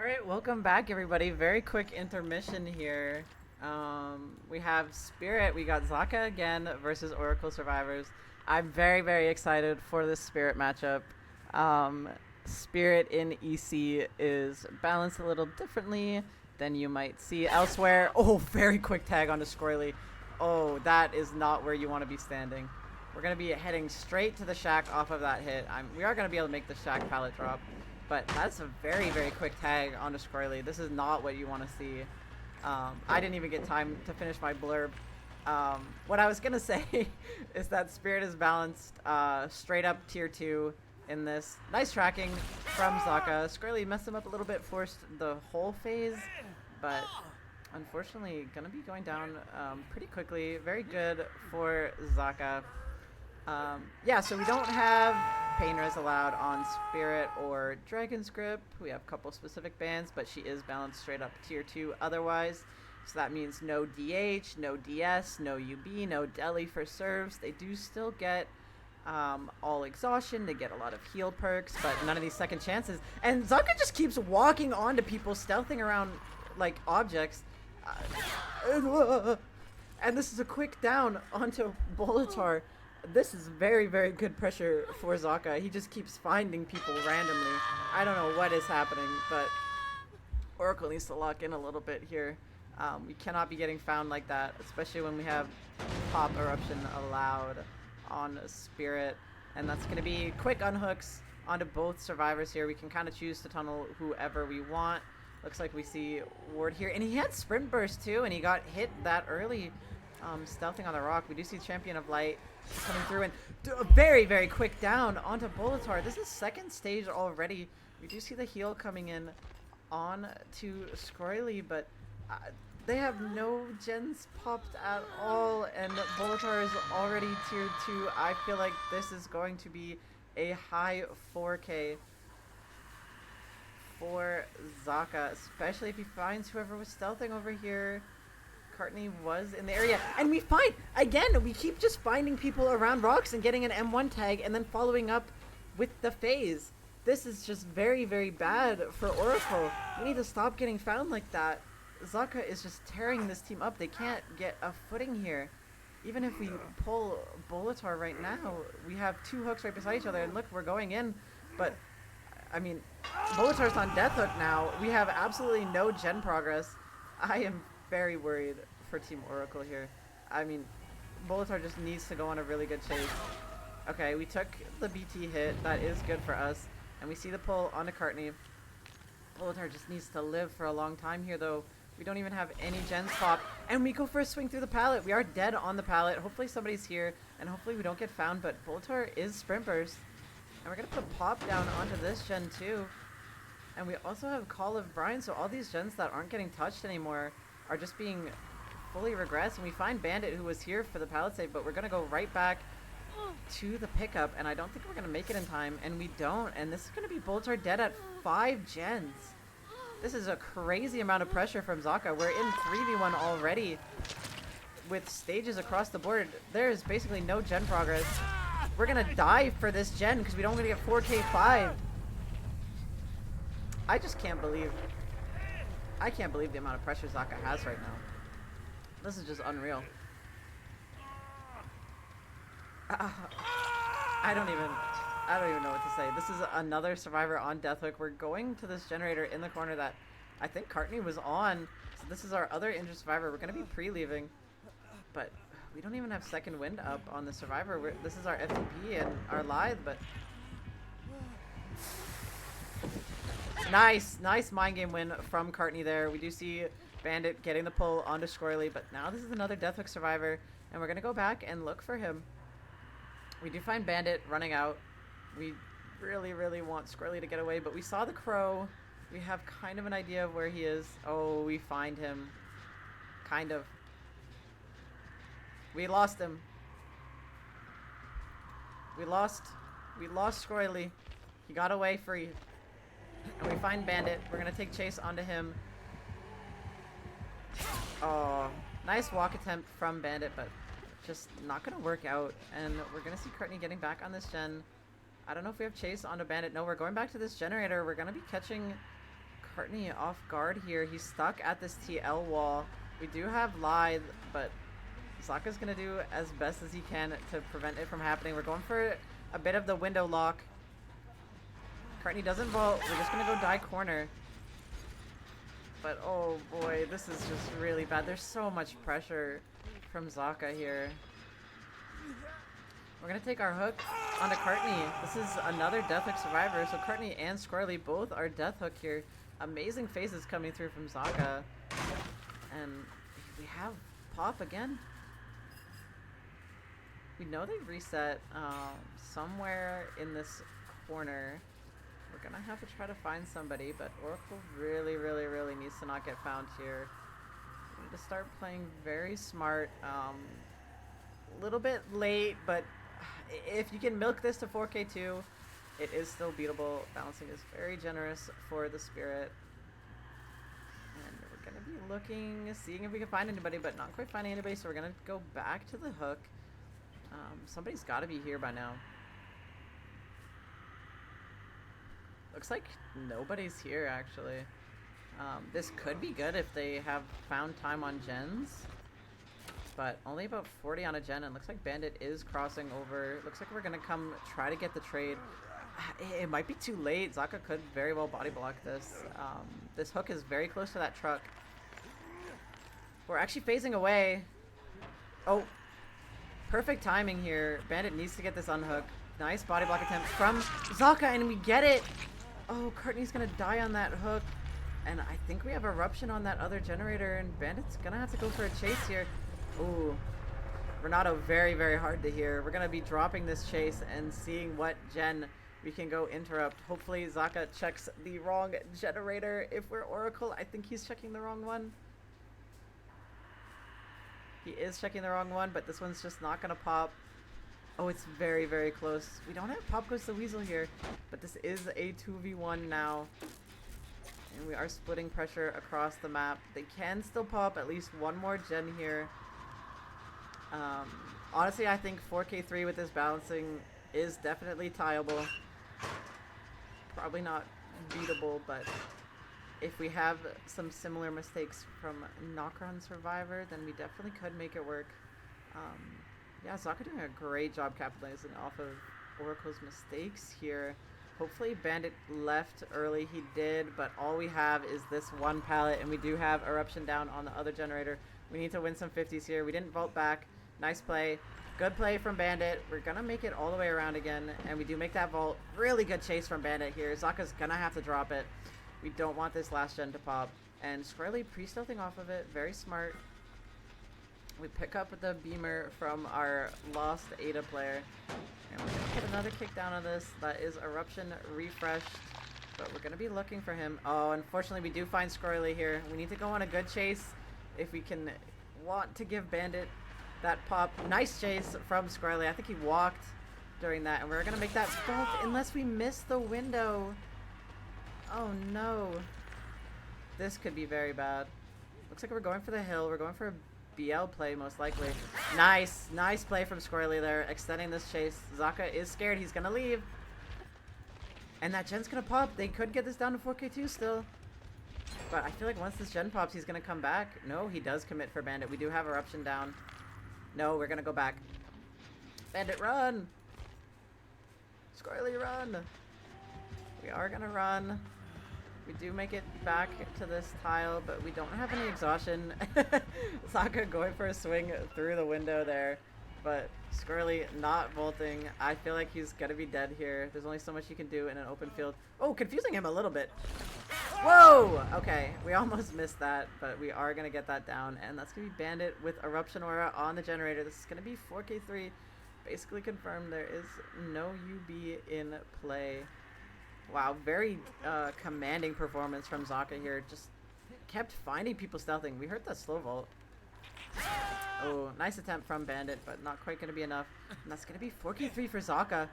Alright, welcome back everybody. Very quick intermission here. We have Spirit, we got Zaka again versus Oracle Survivors. I'm very excited for this Spirit matchup. Spirit in EC is balanced a little differently than you might see elsewhere. Oh, very quick tag onto Squirrely. Oh, that is not where you want to be standing. We're going to be heading straight to the shack off of that hit. We are going to be able to make the shack pallet drop. But that's a very quick tag onto Squirrely. This is not what you want to see. I didn't even get time to finish my blurb. What I was going to say is that Spirit is balanced straight up tier 2 in this. Nice tracking from Zaka. Squirrely messed him up a little bit, forced the whole phase. But unfortunately, going to be going down pretty quickly. Very good for Zaka. Yeah, so we don't have Pain Res allowed on Spirit or Dragon's Grip. We have a couple specific bans, but she is balanced straight up tier 2 otherwise. So that means no DH, no DS, no UB, no Deli for serves. They do still get all exhaustion. They get a lot of heal perks, but none of these second chances. And Zaka just keeps walking onto people, stealthing around like objects. And this is a quick down onto Bolitar. This is very good pressure for Zaka. He just keeps finding people randomly. I don't know what is happening, but Oracle needs to lock in a little bit here. We cannot be getting found like that, especially when we have Pop Eruption allowed on Spirit. And that's going to be quick unhooks onto both survivors here. We can kind of choose to tunnel whoever we want. Looks like we see Ward here. And he had Sprint Burst too, and he got hit that early, stealthing on the rock. We do see Champion of Light coming through and a very quick down onto Bolitar. This is second stage already. We do see the heal coming in on to Squirrely, but they have no gens popped at all, and Bolitar is already tier 2. I feel like this is going to be a high 4K for Zaka, especially if he finds whoever was stealthing over here. Courtney was in the area, and we find again, we keep just finding people around rocks and getting an M1 tag and then following up with the phase. This is just very bad for Oracle. We need to stop getting found like that. Zaka is just tearing this team up. They can't get a footing here. Even if we pull Bolitar right now, we have two hooks right beside each other, and look, we're going in, but I mean, Bolitar's on death hook now. We have absolutely no gen progress. I am very worried for Team Oracle here. I mean, Bolitar just needs to go on a really good chase. Okay, we took the BT hit. That is good for us. And we see the pull onto Courtney. Bolitar just needs to live for a long time here, though. We don't even have any gens pop. And we go for a swing through the pallet. We are dead on the pallet. Hopefully somebody's here, and hopefully we don't get found. But Bolitar is Sprint Burst. And we're going to put Pop down onto this gen, too. And we also have Call of Brine, so all these gens that aren't getting touched anymore are just being fully regressed. And we find Bandit, who was here for the pallet save, but we're going to go right back to the pickup, and I don't think we're going to make it in time, and we don't. And this is going to be Bolitar dead at 5 gens. This is a crazy amount of pressure from Zaka. We're in 3v1 already with stages across the board. There's basically no gen progress. We're going to die for this gen because we don't want to get 4k5. I just can't believe... I can't believe the amount of pressure Zaka has right now. This is just unreal. I don't even know what to say. This is another survivor on death hook. We're going to this generator in the corner that I think Courtney was on. So this is our other injured survivor. We're going to be pre-leaving. But we don't even have second wind up on the survivor. This is our FTP and our lithe, but... Nice mind game win from Courtney there. We do see Bandit getting the pull onto Squirrely, but now this is another death hook survivor, and we're going to go back and look for him. We do find Bandit running out. We really want Squirrely to get away, but we saw the crow. We have kind of an idea of where he is. Oh, we find him. Kind of. We lost him. We lost Squirrely. He got away free. And we find Bandit. We're going to take chase onto him. Oh, nice walk attempt from Bandit, but just not going to work out. And we're going to see Courtney getting back on this gen. I don't know if we have chase onto Bandit. No, we're going back to this generator. We're going to be catching Courtney off guard here. He's stuck at this TL wall. We do have Lithe, but Zaka's going to do as best as he can to prevent it from happening. We're going for a bit of the window lock. Courtney doesn't vault. We're just going to go die corner. But oh boy, this is just really bad. There's so much pressure from Zaka here. We're going to take our hook onto Courtney. This is another Death Hook survivor. So Courtney and Squirrely both are Death Hook here. Amazing phases coming through from Zaka. And we have Pop again. We know they reset somewhere in this corner. We're going to have to try to find somebody, but Oracle really, really, really needs to not get found here. We need to start playing very smart. A little bit late, but if you can milk this to 4K2, it is still beatable. Balancing is very generous for the Spirit. And we're going to be looking, seeing if we can find anybody, but not quite finding anybody, so we're going to go back to the hook. Somebody's got to be here by now. Looks like nobody's here, actually. This could be good if they have found time on gens. But only about 40 on a gen, and looks like Bandit is crossing over. Looks like we're going to come try to get the trade. It might be too late. Zaka could very well body block this. This hook is very close to that truck. We're actually phasing away. Oh, perfect timing here. Bandit needs to get this unhooked. Nice body block attempt from Zaka, and we get it. Oh, Courtney's going to die on that hook. And I think we have Eruption on that other generator, and Bandit's going to have to go for a chase here. Ooh, Renato, very, very hard to hear. We're going to be dropping this chase and seeing what gen we can go interrupt. Hopefully Zaka checks the wrong generator. If we're Oracle, I think he's checking the wrong one. He is checking the wrong one, but this one's just not going to pop. Oh, it's very, very close. We don't have Pop Goes the Weasel here, but this is a 2v1 now. And we are splitting pressure across the map. They can still pop at least one more gen here. Honestly, I think 4K3 with this balancing is definitely tieable. Probably not beatable, but if we have some similar mistakes from Nokron Survivor, then we definitely could make it work. Yeah, Zaka doing a great job capitalizing off of Oracle's mistakes here. Hopefully Bandit left early. He did, but all we have is this one pallet, and we do have Eruption down on the other generator. We need to win some 50s here. We didn't vault back. Nice play. Good play from Bandit. We're going to make it all the way around again, and we do make that vault. Really good chase from Bandit here. Zaka's going to have to drop it. We don't want this last gen to pop. And Squirrely pre-stealthing off of it. Very smart. We pick up the beamer from our lost Ada player. And we're going to get another kick down on this. That is Eruption refreshed. But we're going to be looking for him. Oh, unfortunately, we do find Squirrely here. We need to go on a good chase if we can want to give Bandit that pop. Nice chase from Squirrely. I think he walked during that. And we're going to make that vault unless we miss the window. Oh, no. This could be very bad. Looks like we're going for the hill. We're going for a BL play, most likely. Nice. Nice play from Squirrely there, extending this chase. Zaka is scared. He's going to leave. And that gen's going to pop. They could get this down to 4K2 still. But I feel like once this gen pops, he's going to come back. No, he does commit for Bandit. We do have Eruption down. No, we're going to go back. Bandit, run! Squirrely, run! We are going to run. We do make it back to this tile, but we don't have any exhaustion. Zaka going for a swing through the window there, but Squirrely not vaulting. I feel like he's gonna be dead here. There's only so much you can do in an open field. Oh, confusing him a little bit. Whoa! Okay, we almost missed that, but we are gonna get that down, and that's gonna be Bandit with Eruption Aura on the generator. This is gonna be 4K3. Basically confirmed there is no UB in play. Wow, very commanding performance from Zaka here. Just kept finding people stealthing. We heard that slow vault. Oh, nice attempt from Bandit, but not quite going to be enough. And that's going to be 4K3 for Zaka.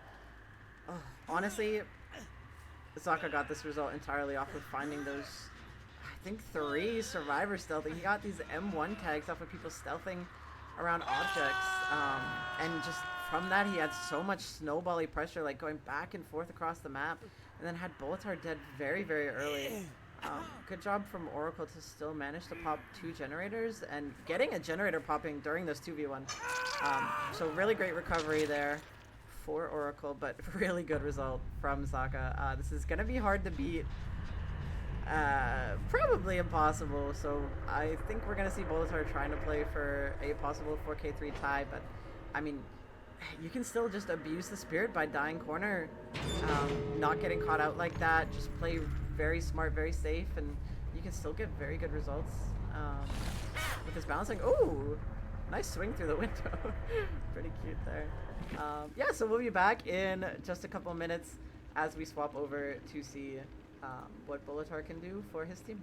Oh, honestly, Zaka got this result entirely off of finding those, I think, 3 survivor stealthing. He got these M1 tags off of people stealthing around objects. And just from that, he had so much snowbally pressure, like going back and forth across the map. And then had Bullets Are Dead very, very early. Good job from Oracle to still manage to pop 2 generators and getting a generator popping during this 2v1. So really great recovery there for Oracle, but really good result from Zaka. This is going to be hard to beat. Probably impossible, so I think we're going to see Bolitar trying to play for a possible 4k3 tie, but I mean, you can still just abuse the spirit by dying corner, not getting caught out like that, just play very smart, very safe, and you can still get very good results with this balancing. Ooh, nice swing through the window. Pretty cute there. Yeah, so we'll be back in just a couple of minutes as we swap over to see what Bolitar can do for his team.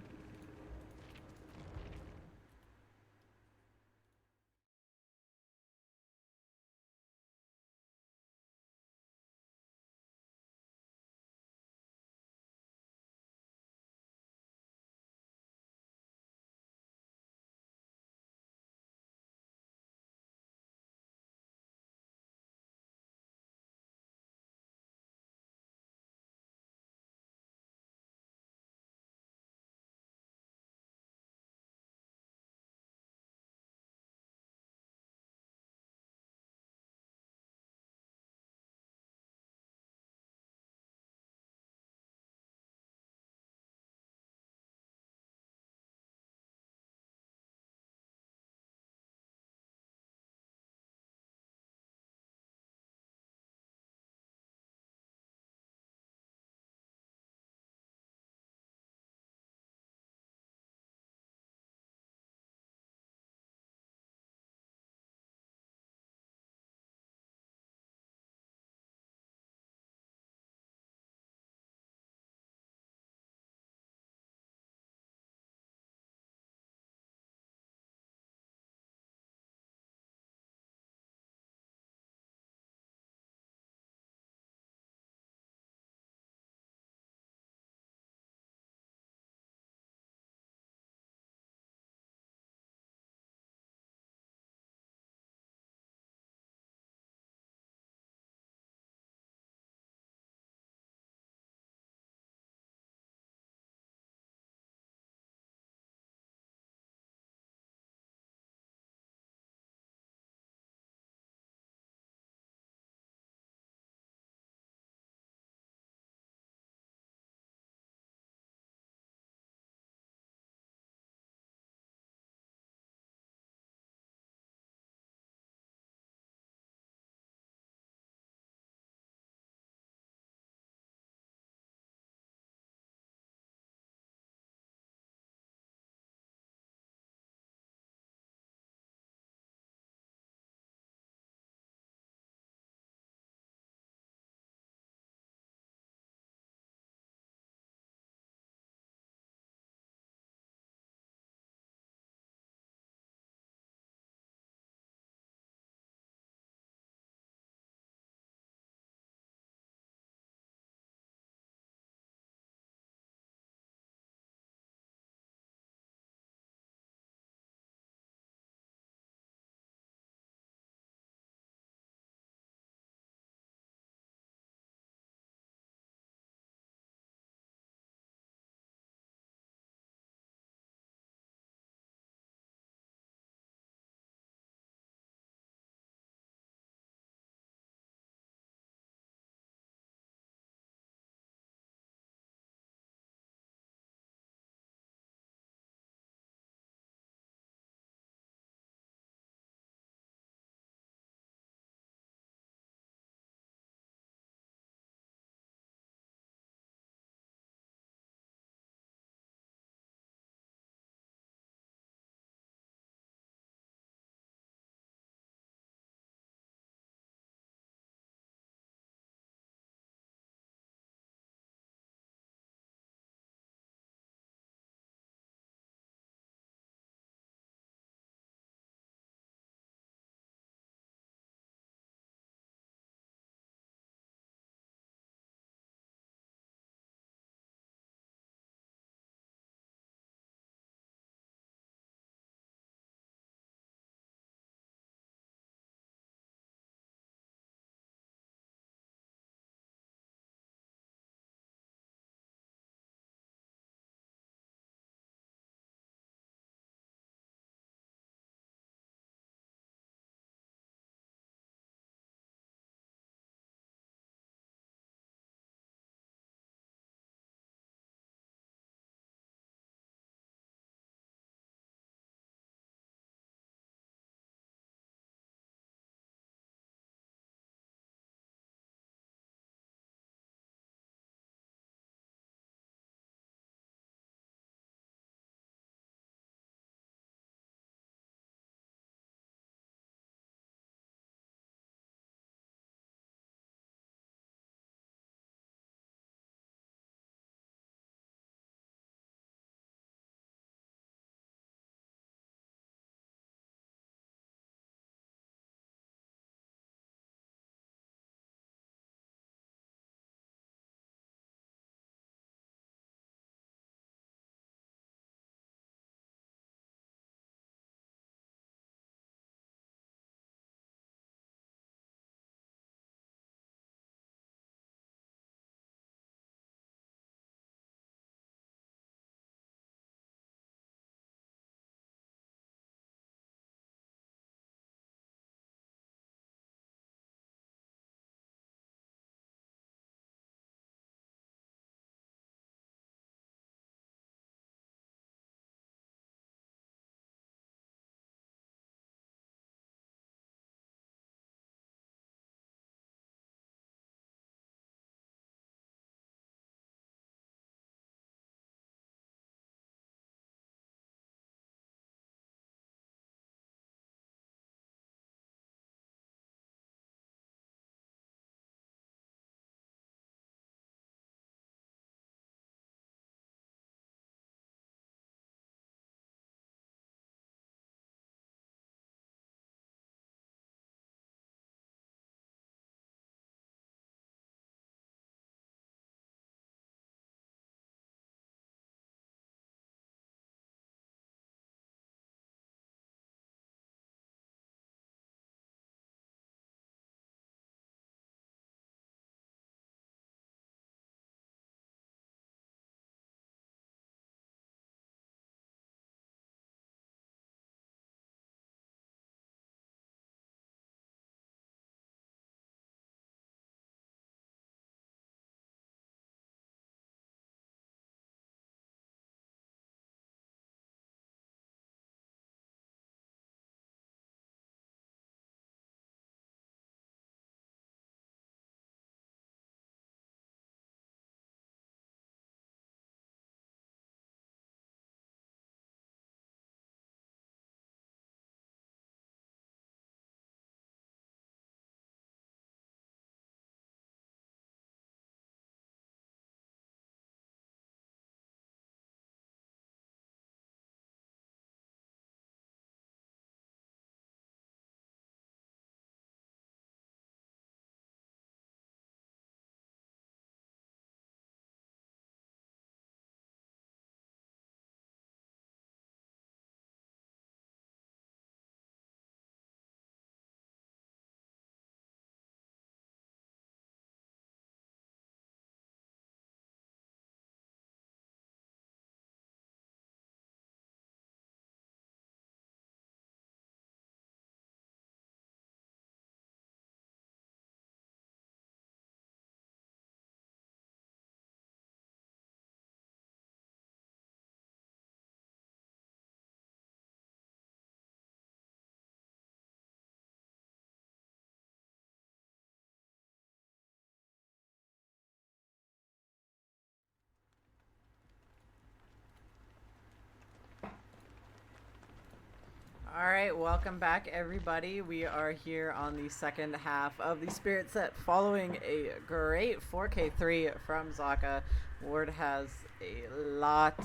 Alright, welcome back everybody. We are here on the second half of the Spirit set following a great 4K3 from Zaka. Ward has a lot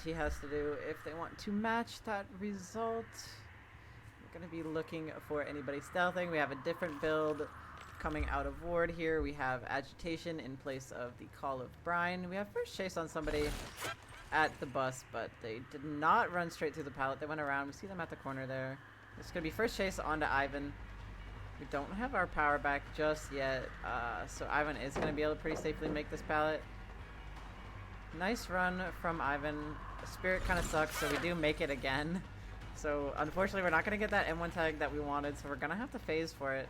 he has to do if they want to match that result. We're going to be looking for anybody stealthing. We have a different build coming out of Ward here. We have Agitation in place of the Call of Brine. We have First Chase on somebody at the bus, but they did not run straight through the pallet. They went around. We see them at the corner there. It's going to be First Chase onto Ivan. We don't have our power back just yet, so Ivan is going to be able to pretty safely make this pallet. Nice run from Ivan. Spirit kind of sucks, so we do make it again. So unfortunately, we're not going to get that M1 tag that we wanted, so we're going to have to phase for it.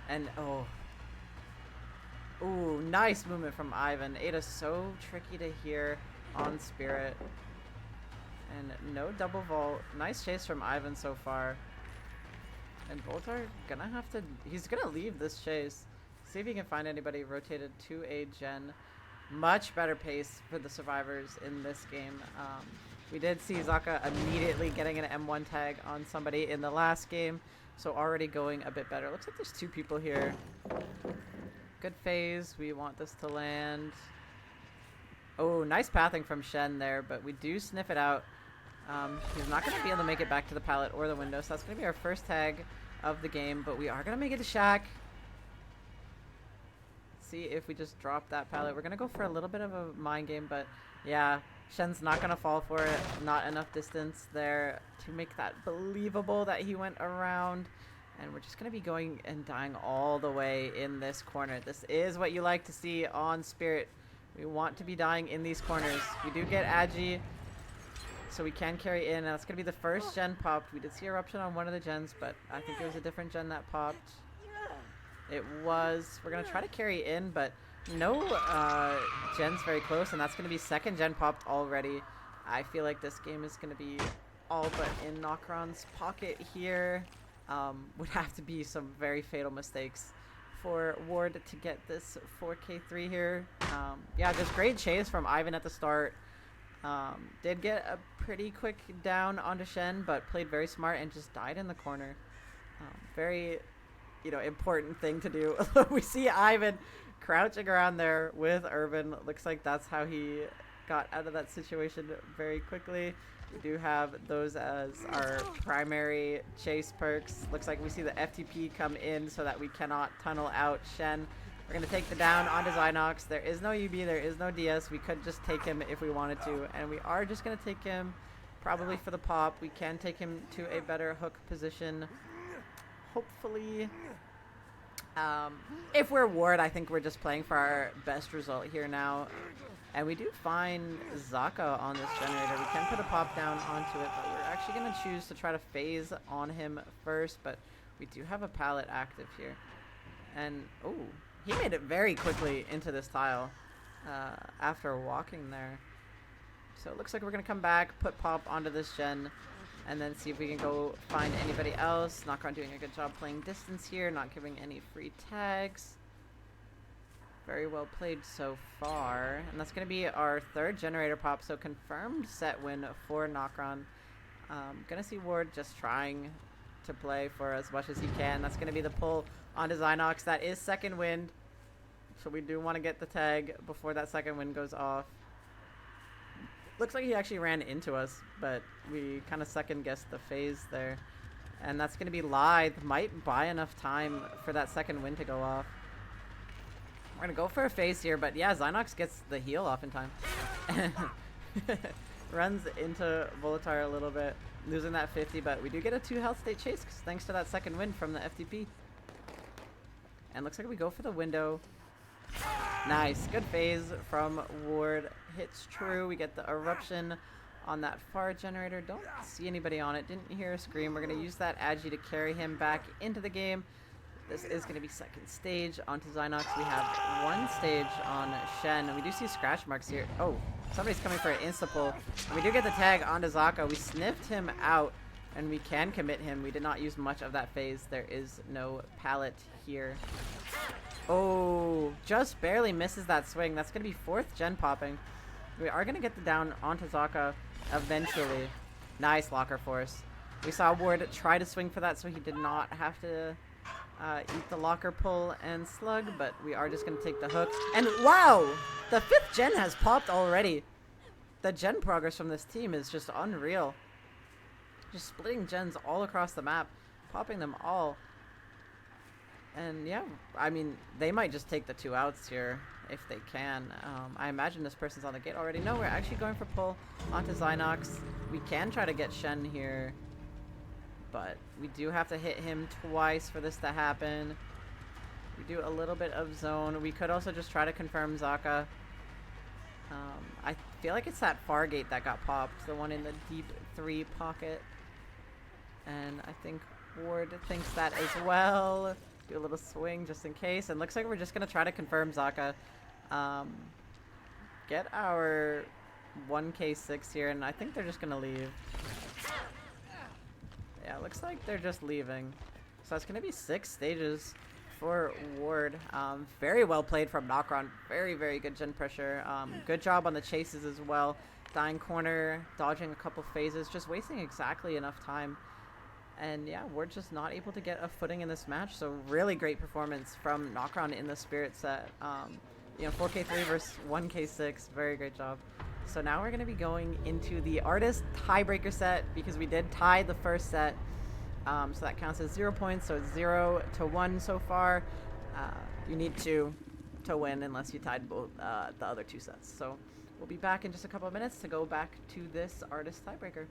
And ooh, nice movement from Ivan. Ada's so tricky to hear on Spirit. And no double vault. Nice chase from Ivan so far. And both are gonna have to... He's gonna leave this chase. See if he can find anybody rotated to a gen. Much better pace for the survivors in this game. We did see Zaka immediately getting an M1 tag on somebody in the last game. So already going a bit better. Looks like there's two people here. Good phase. We want this to land. Oh, nice pathing from Shen there, but we do sniff it out. He's not going to be able to make it back to the pallet or the window, so that's going to be our first tag of the game, but we are going to make it to Shack. See if we just drop that pallet. We're going to go for a little bit of a mind game, but yeah, Shen's not going to fall for it. Not enough distance there to make that believable that he went around. And we're just going to be going and dying all the way in this corner. This is what you like to see on Spirit. We want to be dying in these corners. We do get Agi, so we can carry in. That's going to be the first gen popped. We did see Eruption on one of the gens, but I think it was a different gen that popped. It was. We're going to try to carry in, but no gens very close, and that's going to be second gen popped already. I feel like this game is going to be all but in Nokron's pocket here. Would have to be some very fatal mistakes for Ward to get this 4K3 here. Yeah, just great chase from Ivan at the start. Did get a pretty quick down onto Shen, but played very smart and just died in the corner. Very, important thing to do. We see Ivan crouching around there with Urban. Looks like that's how he got out of that situation very quickly. We do have those as our primary chase perks. Looks like we see the FTP come in so that we cannot tunnel out Shen. We're going to take the down onto Zynox. There is no UB, there is no DS. We could just take him if we wanted to, and we are just going to take him probably for the pop. We can take him to a better hook position. Hopefully, if we're Ward, I think we're just playing for our best result here now. And we do find Zaka on this generator. We can put a pop down onto it, but we're actually going to choose to try to phase on him first. But we do have a pallet active here. And, oh, he made it very quickly into this tile after walking there. So it looks like we're going to come back, put pop onto this gen, and then see if we can go find anybody else. Nokron doing a good job playing distance here, not giving any free tags. Very well played so far. And that's going to be our third generator pop, so confirmed set win for Nokron. Going to see Ward just trying to play for as much as he can. That's going to be the pull onto Zynox. That is second wind, so we do want to get the tag before that second wind goes off. Looks like he actually ran into us, but we kind of second guessed the phase there. And that's going to be Lithe. Might buy enough time for that second wind to go off. We're going to go for a phase here, but yeah, Zynox gets the heal off in time. Runs into Volatar a little bit, losing that 50, but we do get a 2 health state chase thanks to that second wind from the FTP. And looks like we go for the window. Nice, good phase from Ward. Hits true. We get the eruption on that far generator. Don't see anybody on it. Didn't hear a scream. We're going to use that Agi to carry him back into the game. This is going to be second stage onto Zynox. We have one stage on Shen. And we do see scratch marks here. Oh, somebody's coming for an insta-pull. We do get the tag onto Zaka. We sniffed him out, and we can commit him. We did not use much of that phase. There is no pallet here. Oh, just barely misses that swing. That's going to be fourth gen popping. We are going to get the down onto Zaka eventually. Nice locker force. We saw Ward try to swing for that, so he did not have to eat the locker pull and slug, but we are just going to take the hook. And wow! The 5th gen has popped already. The gen progress from this team is just unreal. Just splitting gens all across the map, popping them all. And yeah, I mean, they might just take the 2 outs here if they can. I imagine this person's on the gate already. No, we're actually going for pull onto Zynox. We can try to get Shen here, but we do have to hit him twice for this to happen. We do a little bit of zone. We could also just try to confirm Zaka. I feel like it's that far gate that got popped, the one in the deep 3 pocket. And I think Ward thinks that as well. Do a little swing just in case. And looks like we're just going to try to confirm Zaka. Get our 1k6 here, and I think they're just going to leave. Yeah, looks like they're just leaving. So it's going to be 6 stages for Ward. Very well played from Nokron. Very, very good gen pressure. Good job on the chases as well. Dying corner, dodging a couple phases, just wasting exactly enough time. And yeah, we're just not able to get a footing in this match. So really great performance from Nokron in the Spirit set. You know, 4k3 versus 1k6. Very great job. So now we're going to be going into the Artist tiebreaker set because we did tie the first set. So that counts as 0 points. So it's 0 to 1 so far. You need 2 to win unless you tied both the other 2 sets. So we'll be back in just a couple of minutes to go back to this Artist tiebreaker.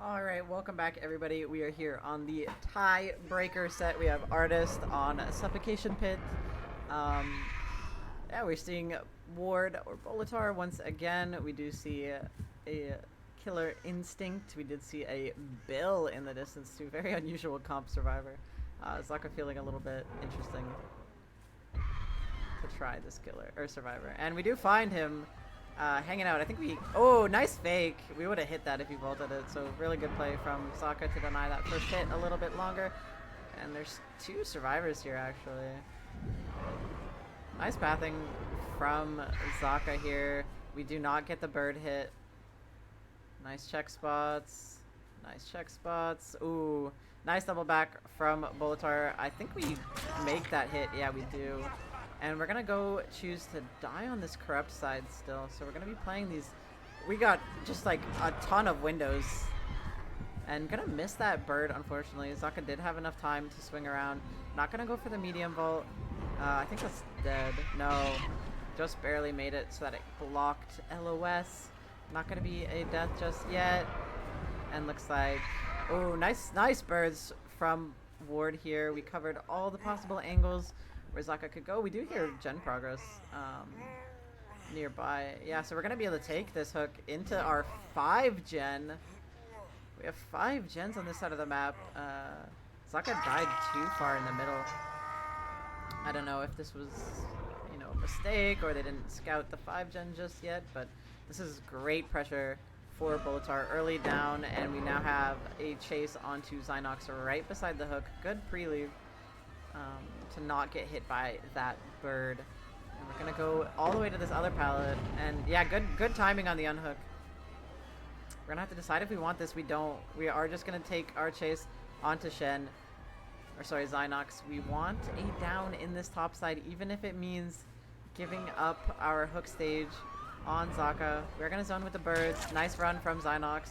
All right, welcome back, everybody. We are here on the tiebreaker set. We have Artist on Suffocation Pit. Yeah, we're seeing Ward or Bolitar once again. We do see a Killer Instinct. We did see a Bill in the distance too. Very unusual comp survivor. Zaka feeling a little bit interesting to try this killer or survivor, and we do find him hanging out. I think we... Oh, nice fake. We would have hit that if he vaulted it. So really good play from Zaka to deny that first hit a little bit longer. And there's two survivors here, actually. Nice pathing from Zaka here. We do not get the bird hit. Nice check spots. Nice check spots. Ooh, nice double back from Bolitar. I think we make that hit. Yeah, we do. And we're gonna go choose to die on this corrupt side still. So we're gonna be playing these. We got just like a ton of windows. And gonna miss that bird, unfortunately. Zaka did have enough time to swing around. Not gonna go for the medium vault. I think that's dead. No, just barely made it so that it blocked LOS. Not gonna be a death just yet. And looks like, oh, nice birds from Ward here. We covered all the possible angles where Zaka could go. We do hear gen progress nearby. Yeah, so we're gonna be able to take this hook into our 5 gen. We have 5 gens on this side of the map. Zaka died too far in the middle. I don't know if this was, you know, a mistake or they didn't scout the 5 gen just yet, but this is great pressure for Bolitar early down, and we now have a chase onto Zynox right beside the hook. Good pre-leave to not get hit by that bird. And we're gonna go all the way to this other pallet, and yeah, good timing on the unhook. We're gonna have to decide if we want this. We don't. We are just gonna take our chase onto Shen. Or sorry, Zynox. We want a down in this top side, even if it means giving up our hook stage on Zaka. We're gonna zone with the birds. Nice run from Zynox.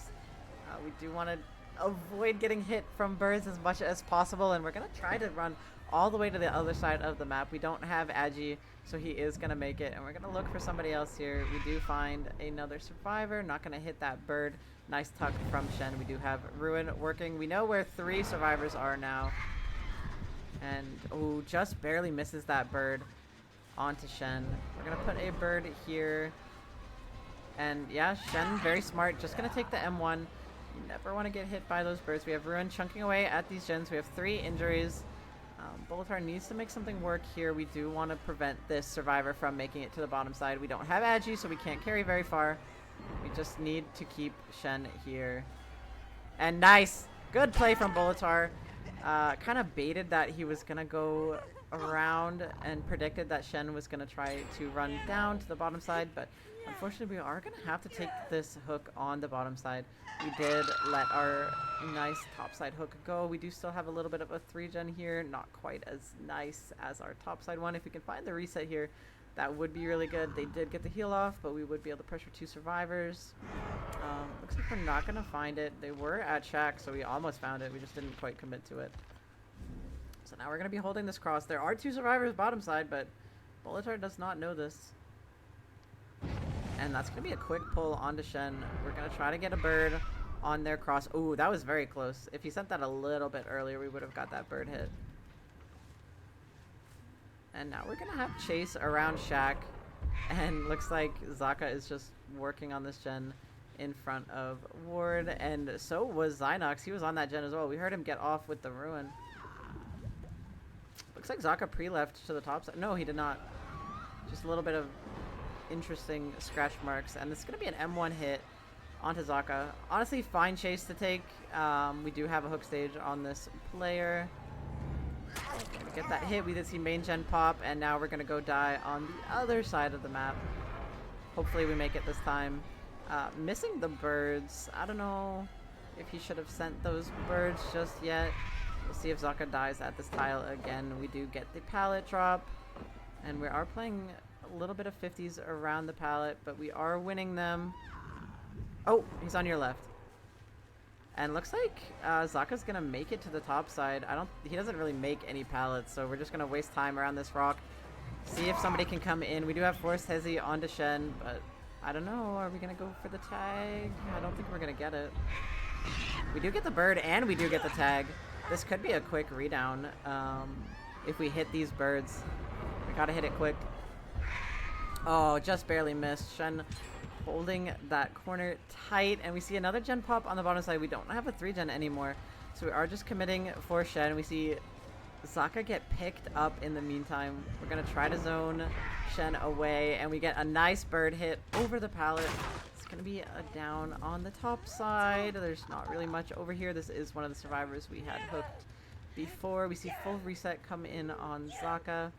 We do want to avoid getting hit from birds as much as possible, and we're gonna try to run all the way to the other side of the map. We don't have Agi, so he is gonna make it, and we're gonna look for somebody else here. We do find another survivor. Not gonna hit that bird. Nice tuck from Shen. We do have Ruin working. We know where 3 survivors are now. And, oh, just barely misses that bird onto Shen. We're going to put a bird here. And, yeah, Shen, very smart. Just going to take the M1. You never want to get hit by those birds. We have Ruin chunking away at these gens. We have 3 injuries. Bolitar needs to make something work here. We do want to prevent this survivor from making it to the bottom side. We don't have Agi, so we can't carry very far. We just need to keep Shen here. And nice! Good play from Bolitar. Kind of baited that he was going to go around and predicted that Shen was going to try to run down to the bottom side, but unfortunately we are going to have to take this hook on the bottom side. We did let our nice top side hook go. We do still have a little bit of a 3 gen here, not quite as nice as our top side one. If we can find the reset here, that would be really good. They did get the heal off, but we would be able to pressure 2 survivors. Looks like we're not going to find it. They were at Shack, so we almost found it. We just didn't quite commit to it. So now we're going to be holding this cross. There are 2 survivors bottom side, but Bolitar does not know this. And that's going to be a quick pull onto Shen. We're going to try to get a bird on their cross. Ooh, that was very close. If he sent that a little bit earlier, we would have got that bird hit. And now we're going to have chase around Shack. And looks like Zaka is just working on this gen in front of Ward. And so was Zynox. He was on that gen as well. We heard him get off with the Ruin. Looks like Zaka pre-left to the top side. No, he did not. Just a little bit of interesting scratch marks. And this is going to be an M1 hit onto Zaka. Honestly, fine chase to take. We do have a hook stage on this player. Gonna get that hit. We did see main gen pop, and now we're gonna go die on the other side of the map. Hopefully we make it this time. Missing the birds. I don't know if he should have sent those birds just yet. We'll see if Zaka dies at this tile again. We do get the pallet drop, and we are playing a little bit of 50s around the pallet, but we are winning them. Oh, he's on your left. And looks like Zaka's gonna make it to the top side. He doesn't really make any pallets, so we're just gonna waste time around this rock. See if somebody can come in. We do have Forced Hezi onto Shen, but I don't know. Are we gonna go for the tag? I don't think we're gonna get it. We do get the bird and we do get the tag. This could be a quick redown if we hit these birds. We gotta hit it quick. Oh, just barely missed. Shen holding that corner tight, and we see another gen pop on the bottom side. We don't have a 3 gen anymore, so we are just committing for Shen. We see Zaka get picked up in the meantime. We're gonna try to zone Shen away, and we get a nice bird hit over the pallet. It's gonna be a down on the top side. There's not really much over here. This is one of the survivors we had hooked before. We see full reset come in on Zaka,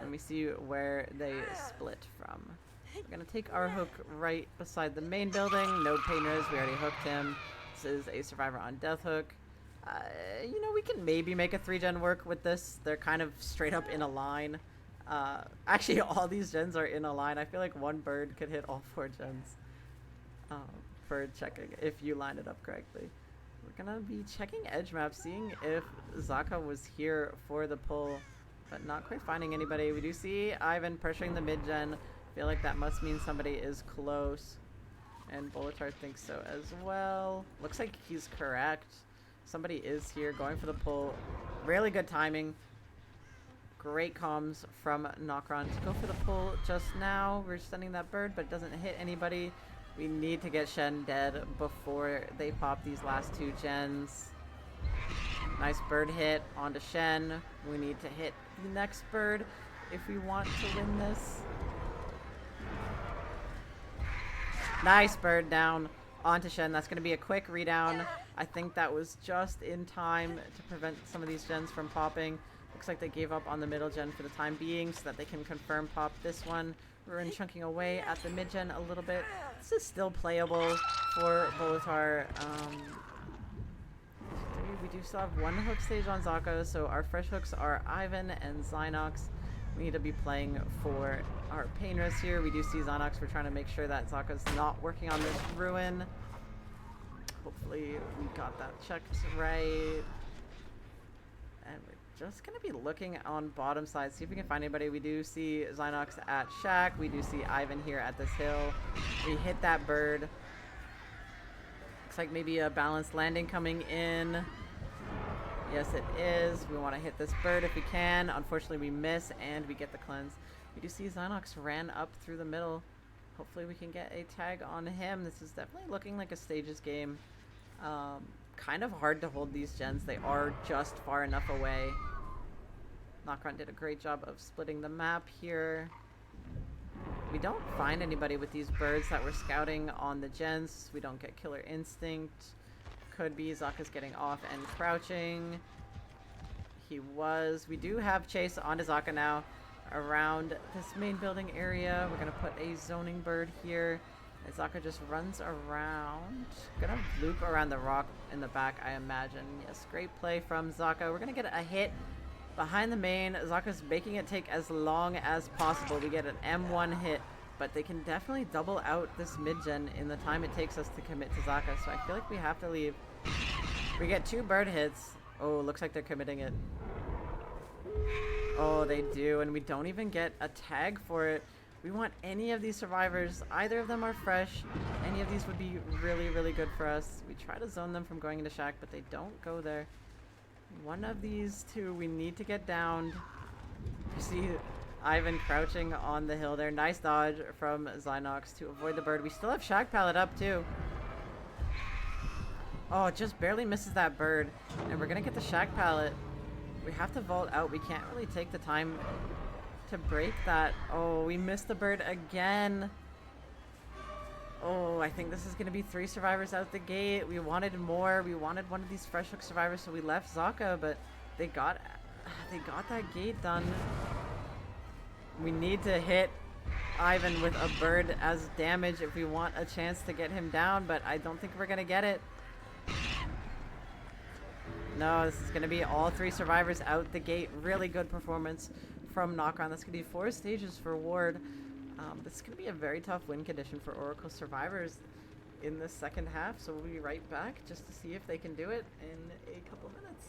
and we see where they split from. We're gonna take our hook right beside the main building. No painters, we already hooked him. This is a survivor on death hook. You know, we can maybe make a 3 gen work with this. They're kind of straight up in a line. Actually, all these gens are in a line. I feel like one bird could hit all 4 gens for checking if you line it up correctly. We're gonna be checking edge map, seeing if Zaka was here for the pull, but not quite finding anybody. We do see Ivan pressuring the mid gen. Feel like that must mean somebody is close, and Bolitar thinks so as well. Looks like he's correct. Somebody is here going for the pull. Really good timing. Great comms from Nokron to go for the pull just now. We're sending that bird, but it doesn't hit anybody. We need to get Shen dead before they pop these last 2 gens. Nice bird hit onto Shen. We need to hit the next bird if we want to win this. Nice bird down onto Shen. That's going to be a quick redown. I think that was just in time to prevent some of these gens from popping. Looks like they gave up on the middle gen for the time being so that they can confirm pop this one. We're in chunking away at the mid gen a little bit. This is still playable for Bolitar. We do still have 1 hook stage on Zaka, so our fresh hooks are Ivan and Zynox. We need to be playing for our painters here. We do see Zynox. We're trying to make sure that Zaka's not working on this ruin. Hopefully we got that checked right. And we're just going to be looking on bottom side, see if we can find anybody. We do see Zynox at Shack. We do see Ivan here at this hill. We hit that bird. Looks like maybe a balanced landing coming in. Yes, it is. We want to hit this bird if we can. Unfortunately, we miss, and we get the cleanse. We do see Zynox ran up through the middle. Hopefully, we can get a tag on him. This is definitely looking like a stages game. Kind of hard to hold these gens. They are just far enough away. Nokron did a great job of splitting the map here. We don't find anybody with these birds that we're scouting on the gens. We don't get Killer Instinct. Could be Zaka's getting off and crouching. He was. We do have chase onto Zaka now around this main building area. We're going to put a zoning bird here. And Zaka just runs around. Gonna loop around the rock in the back, I imagine. Yes, great play from Zaka. We're going to get a hit behind the main. Zaka's making it take as long as possible. We get an M1 hit, but they can definitely double out this mid-gen in the time it takes us to commit to Zaka, so I feel like we have to leave. We get 2 bird hits. Oh, looks like they're committing it. Oh, they do, and we don't even get a tag for it. We want any of these survivors. Either of them are fresh. Any of these would be really, really good for us. We try to zone them from going into Shack, but they don't go there. One of these 2 we need to get downed. You see Ivan crouching on the hill there. Nice dodge from Zynox to avoid the bird. We still have Shack pallet up too. Oh, it just barely misses that bird. And we're gonna get the Shack pallet. We have to vault out. We can't really take the time to break that. Oh, we missed the bird again. Oh, I think this is going to be 3 survivors out the gate. We wanted more. We wanted one of these fresh hook survivors, so we left Zaka, but they got that gate done. We need to hit Ivan with a bird as damage if we want a chance to get him down, but I don't think we're going to get it. No, this is going to be all 3 survivors out the gate. Really good performance from Nokron. That's going to be 4 stages for Ward. This is going to be a very tough win condition for Oracle survivors in the second half, so we'll be right back just to see if they can do it in a couple minutes.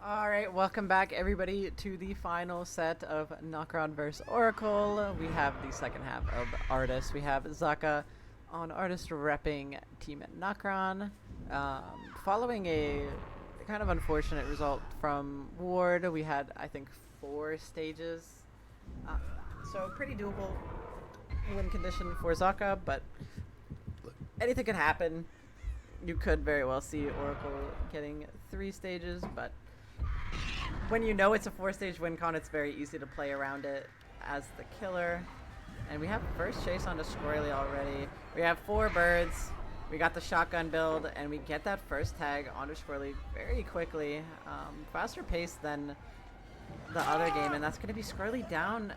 All right, welcome back everybody to the final set of Nokron vs Oracle. We have the second half of Artist. We have Zaka on Artist repping Team Nokron. Following a kind of unfortunate result from Ward, we had, I think, 4 stages. So pretty doable win condition for Zaka, but anything could happen. You could very well see Oracle getting 3 stages, but when you know it's a 4-stage win con, it's very easy to play around it as the killer. And we have first chase onto Squirrely already. We have 4 birds. We got the shotgun build, and we get that first tag onto Squirrely very quickly. Faster pace than the other game, and that's going to be Squirrely down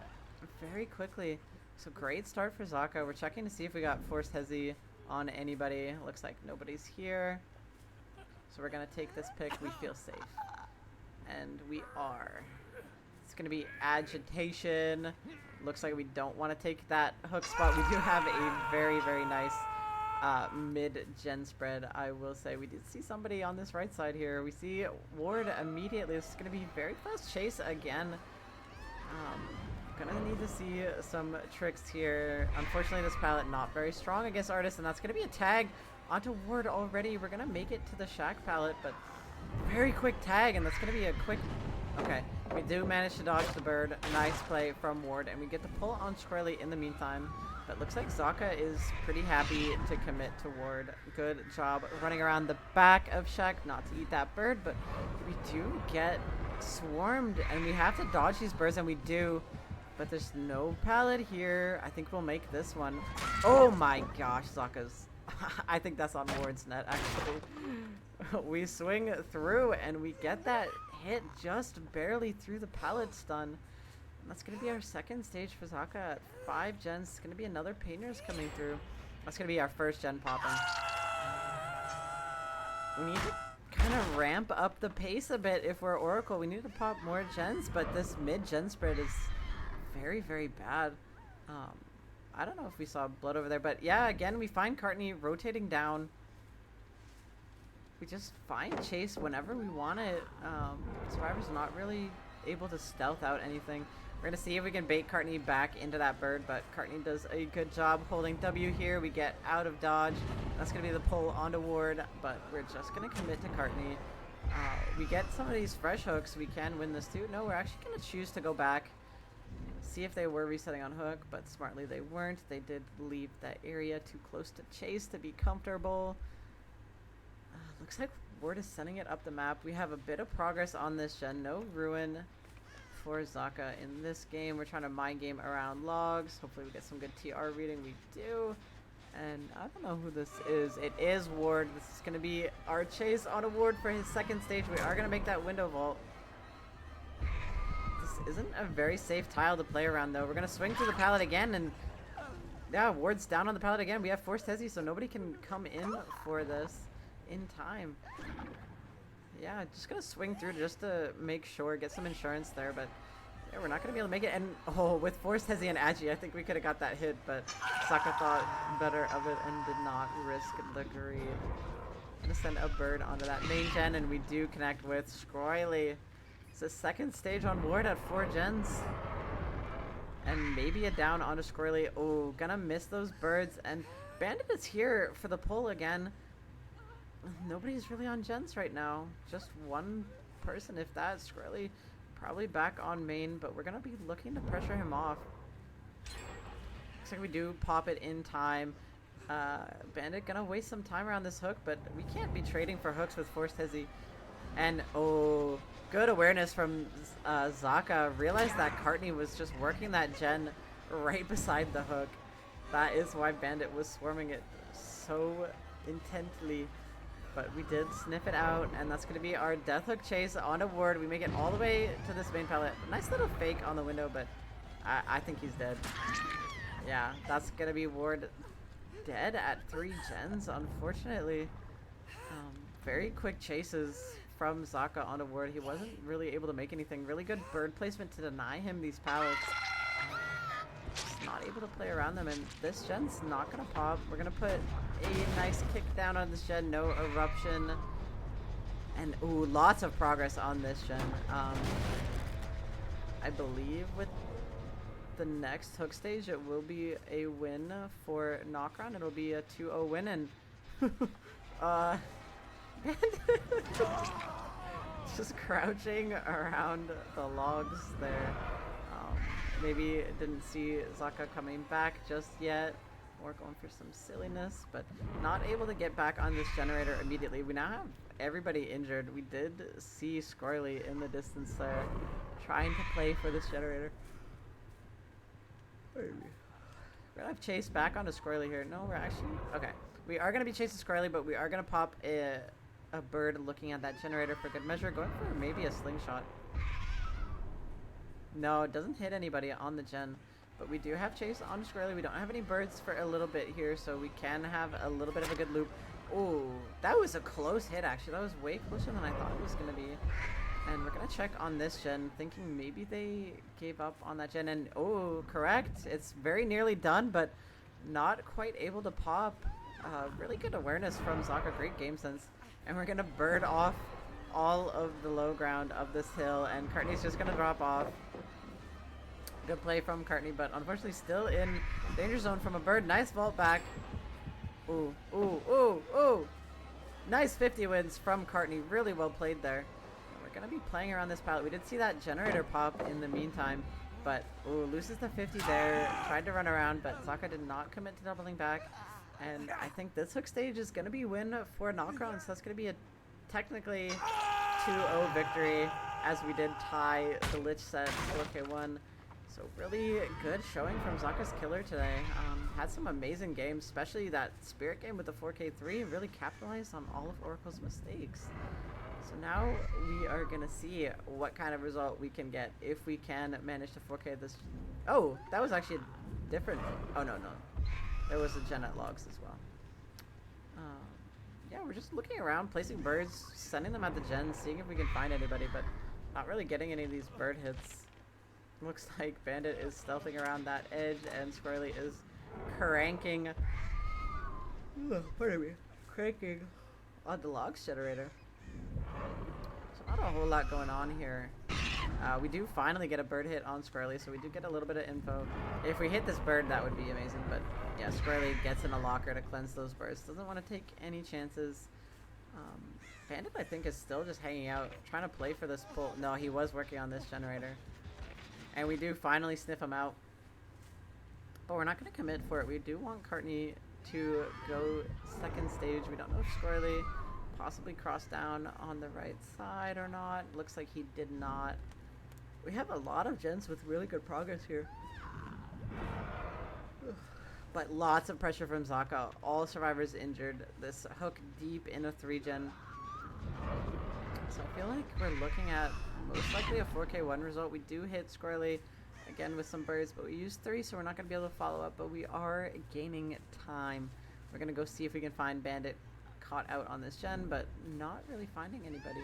very quickly. So great start for Zaka. We're checking to see if we got forced hezi on anybody. Looks like nobody's here. So we're going to take this pick. We feel safe. And we are. It's going to be agitation. Looks like we don't want to take that hook spot. We do have a very, very nice mid-gen spread, I will say. We did see somebody on this right side here. We see Ward immediately. This is going to be very fast chase again. Gonna need to see some tricks here. Unfortunately, this pallet not very strong against Artist, and that's going to be a tag onto Ward already. We're going to make it to the Shack pallet, but very quick tag, and that's going to be a quick... Okay, we do manage to dodge the bird. Nice play from Ward, and we get the pull on Squirrely in the meantime. But looks like Zaka is pretty happy to commit to Ward. Good job running around the back of Shack, not to eat that bird, but we do get swarmed, and we have to dodge these birds, and we do. But there's no pallet here. I think we'll make this one. Oh my gosh, Zaka's... I think that's on Ward's net, actually. We swing through, and we get that hit just barely through the pallet stun. And that's going to be our second stage for Zaka at 5 gens. It's going to be another painters coming through. That's going to be our first gen popping. We need to kind of ramp up the pace a bit if we're Oracle. We need to pop more gens, but this mid-gen spread is very, very bad. I don't know if we saw blood over there, but yeah, again, we find Cartney rotating down. We just find Chase whenever we want it. Survivor's not really able to stealth out anything. We're gonna see if we can bait Cartney back into that bird, but Cartney does a good job holding W here. We get out of dodge. That's gonna be the pull onto Ward, but we're just gonna commit to Cartney. We get some of these fresh hooks. We can win this too. No, we're actually gonna choose to go back. See if they were resetting on hook, but smartly they weren't. They did leave that area too close to Chase to be comfortable. Looks like Ward is sending it up the map. We have a bit of progress on this gen. No ruin for Zaka in this game. We're trying to mind game around logs. Hopefully we get some good TR reading. We do. And I don't know who this is. It is Ward. This is going to be our chase on a Ward for his second stage. We are going to make that window vault. This isn't a very safe tile to play around, though. We're going to swing through the pallet again, and yeah, Ward's down on the pallet again. We have forced hezi, so nobody can come in for this in time. Yeah, just gonna swing through just to make sure, get some insurance there, but yeah, we're not gonna be able to make it. And oh, with forced hezi and agi, I think we could have got that hit, but Zaka thought better of it and did not risk the greed. Gonna send a bird onto that main gen, and we do connect with Squirrely. It's a second stage on Ward at 4 gens. And maybe a down onto Squirrely. Oh, gonna miss those birds, and Bandit is here for the pull again. Nobody's really on gens right now. Just one person, if that. Squirrely probably back on main, but we're gonna be looking to pressure him off. Looks like we do pop it in time. Bandit gonna waste some time around this hook, but we can't be trading for hooks with forced hezi. And oh, good awareness from Zaka. Realized that Cartney was just working that gen right beside the hook. That is why Bandit was swarming it so intently. But we did sniff it out, and that's going to be our death hook chase on a Ward. We make it all the way to this main pallet. Nice little fake on the window, but I think he's dead. Yeah, that's going to be Ward dead at 3 gens, unfortunately. Very quick chases from Zaka on a Ward. He wasn't really able to make anything. Really good bird placement to deny him these pallets. Just not able to play around them, and this gen's not going to pop. We're going to put a nice kick down on this gen. No eruption. And ooh, lots of progress on this gen. I believe with the next hook stage, it will be a win for Nokron. It'll be a 2-0 win, and just crouching around the logs there. Maybe didn't see Zaka coming back just yet, or going for some silliness, but not able to get back on this generator immediately. We now have everybody injured. We did see Squirrely in the distance there, trying to play for this generator. We're gonna have Chase back onto Squirrely here. No, we're actually okay. We are gonna be chasing Squirrely, but we are gonna pop a bird looking at that generator for good measure, going for maybe a slingshot. No, it doesn't hit anybody on the gen, but we do have Chase on Squirrely. We don't have any birds for a little bit here, so we can have a little bit of a good loop. Oh, that was a close hit, actually. That was way closer than I thought it was going to be. And we're going to check on this gen, thinking maybe they gave up on that gen. And, oh, correct. It's very nearly done, but not quite able to pop. Really good awareness from Zaka. Great game sense. And we're going to bird off all of the low ground of this hill, and Cartney's just going to drop off. Good play from Cartney, but unfortunately still in danger zone from a bird. Nice vault back. Ooh, ooh, ooh, ooh. Nice 50 wins from Cartney. Really well played there. We're going to be playing around this pallet. We did see that generator pop in the meantime, but ooh, loses the 50 there. Tried to run around, but Zaka did not commit to doubling back. And I think this hook stage is going to be win for Nokron, so that's going to be a technically 2-0 victory, as we did tie the Lich set 4K1. So really good showing from Zaka's killer today. Had some amazing games, especially that Spirit game with the 4K3. Really capitalized on all of Oracle's mistakes. So now we are going to see what kind of result we can get if we can manage to 4K this. Oh, that was actually a different. Oh, no. There was a gen at logs as well. Yeah, we're just looking around, placing birds, sending them at the gen, seeing if we can find anybody, but not really getting any of these bird hits. Looks like Bandit is stealthing around that edge, and Squirrely is cranking. Pardon me. Cranking on the logs generator. So not a whole lot going on here. We do finally get a bird hit on Squirrely, so we do get a little bit of info. If we hit this bird, that would be amazing, but yeah, Squirrely gets in a locker to cleanse those birds. Doesn't want to take any chances. Bandit, I think, is still just hanging out, trying to play for this pull. No, he was working on this generator. And we do finally sniff him out. But we're not going to commit for it. We do want Cartney to go second stage. We don't know if Squirrely possibly crossed down on the right side or not. Looks like he did not. We have a lot of gens with really good progress here. But lots of pressure from Zaka. All survivors injured. This hook deep in a 3-gen. So I feel like we're looking at most likely a 4K1 result. We do hit Squirrely again with some birds, but we used 3, so we're not going to be able to follow up, but we are gaining time. We're going to go see if we can find Bandit caught out on this gen, but not really finding anybody.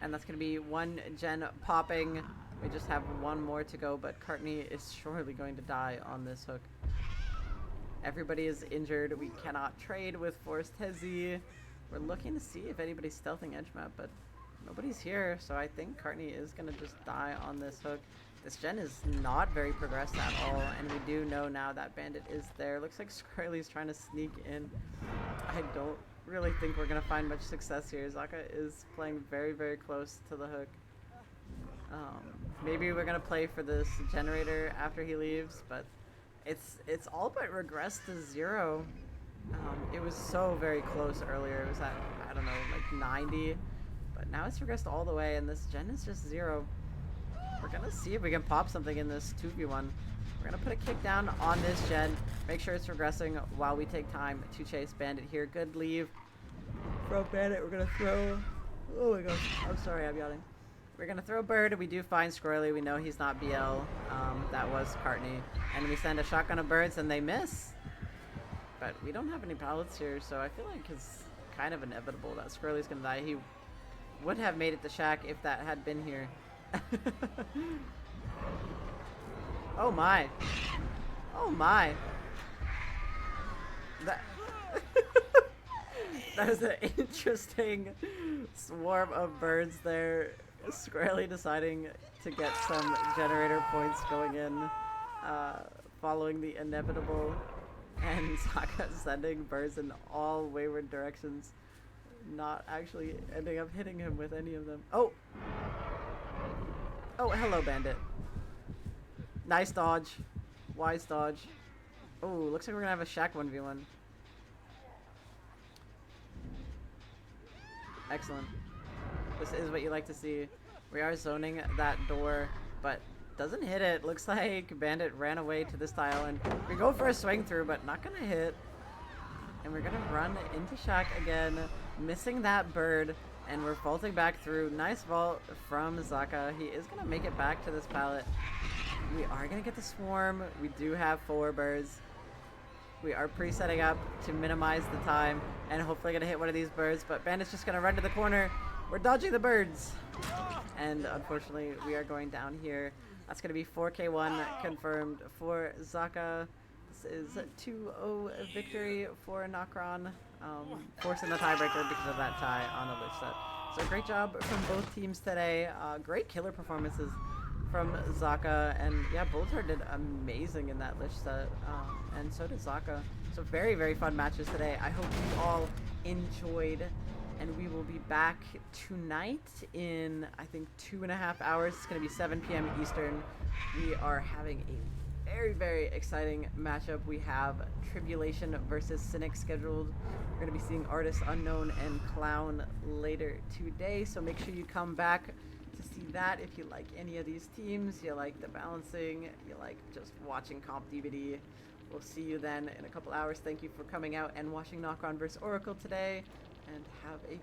And that's going to be one gen popping. We just have one more to go, but Cartney is surely going to die on this hook. Everybody is injured. We cannot trade with Forced Hezi. We're looking to see if anybody's stealthing edge map, but nobody's here, so I think Cartney is going to just die on this hook. This gen is not very progressed at all, and we do know now that Bandit is there. Looks like Squirrely's trying to sneak in. I don't really think we're going to find much success here. Zaka is playing very, very close to the hook. Maybe we're going to play for this generator after he leaves, but it's all but regressed to 0. It was so very close earlier. It was at, I don't know, like 90. But now it's regressed all the way, and this gen is just 0. We're going to see if we can pop something in this 2v1. We're going to put a kick down on this gen, make sure it's regressing while we take time to chase Bandit here. Good leave from Bandit. We're going to throw... Oh my gosh. I'm sorry, I'm yawning. We're going to throw Bird. We do find Squirrely. We know he's not BL. That was Cartney. And we send a shotgun of birds, and they miss. But we don't have any pallets here, so I feel like it's kind of inevitable that Squirrely's going to die. He would have made it to Shack if that had been here. Oh my. Oh my. That That was an interesting swarm of birds there, squarely deciding to get some generator points going in, following the inevitable, and Sokka sending birds in all wayward directions, not actually ending up hitting him with any of them. Oh! Oh, hello, Bandit. Nice dodge. Wise dodge. Oh, looks like we're gonna have a Shack 1v1. Excellent. This is what you like to see. We are zoning that door, but doesn't hit it. Looks like Bandit ran away to this tile, and we go for a swing through, but not gonna hit. And we're gonna run into Shack again, missing that bird, and we're vaulting back through. Nice vault from Zaka. He is gonna make it back to this pallet. We are gonna get the swarm. We do have 4 birds. We are pre-setting up to minimize the time and hopefully gonna hit one of these birds, but Bandit's just gonna run to the corner. We're dodging the birds. And unfortunately, we are going down here. That's gonna be 4K1 confirmed for Zaka. This is 2-0 victory for Nokron, forcing the tiebreaker because of that tie on the Lich set. So great job from both teams today. Great killer performances from Zaka, and yeah, Boltar did amazing in that Lich set, and so did Zaka. So very, very fun matches today. I hope you all enjoyed, and we will be back tonight in, I think, 2.5 hours. It's going to be 7 p.m. Eastern. We are having a very, very exciting matchup. We have Tribulation versus Cynic scheduled. We're going to be seeing Artist Unknown and Clown later today, so make sure you come back to see that if you like any of these teams, you like the balancing, you like just watching comp DVD. We'll see you then in a couple hours. Thank you for coming out and watching Nokron vs Oracle today, and have a good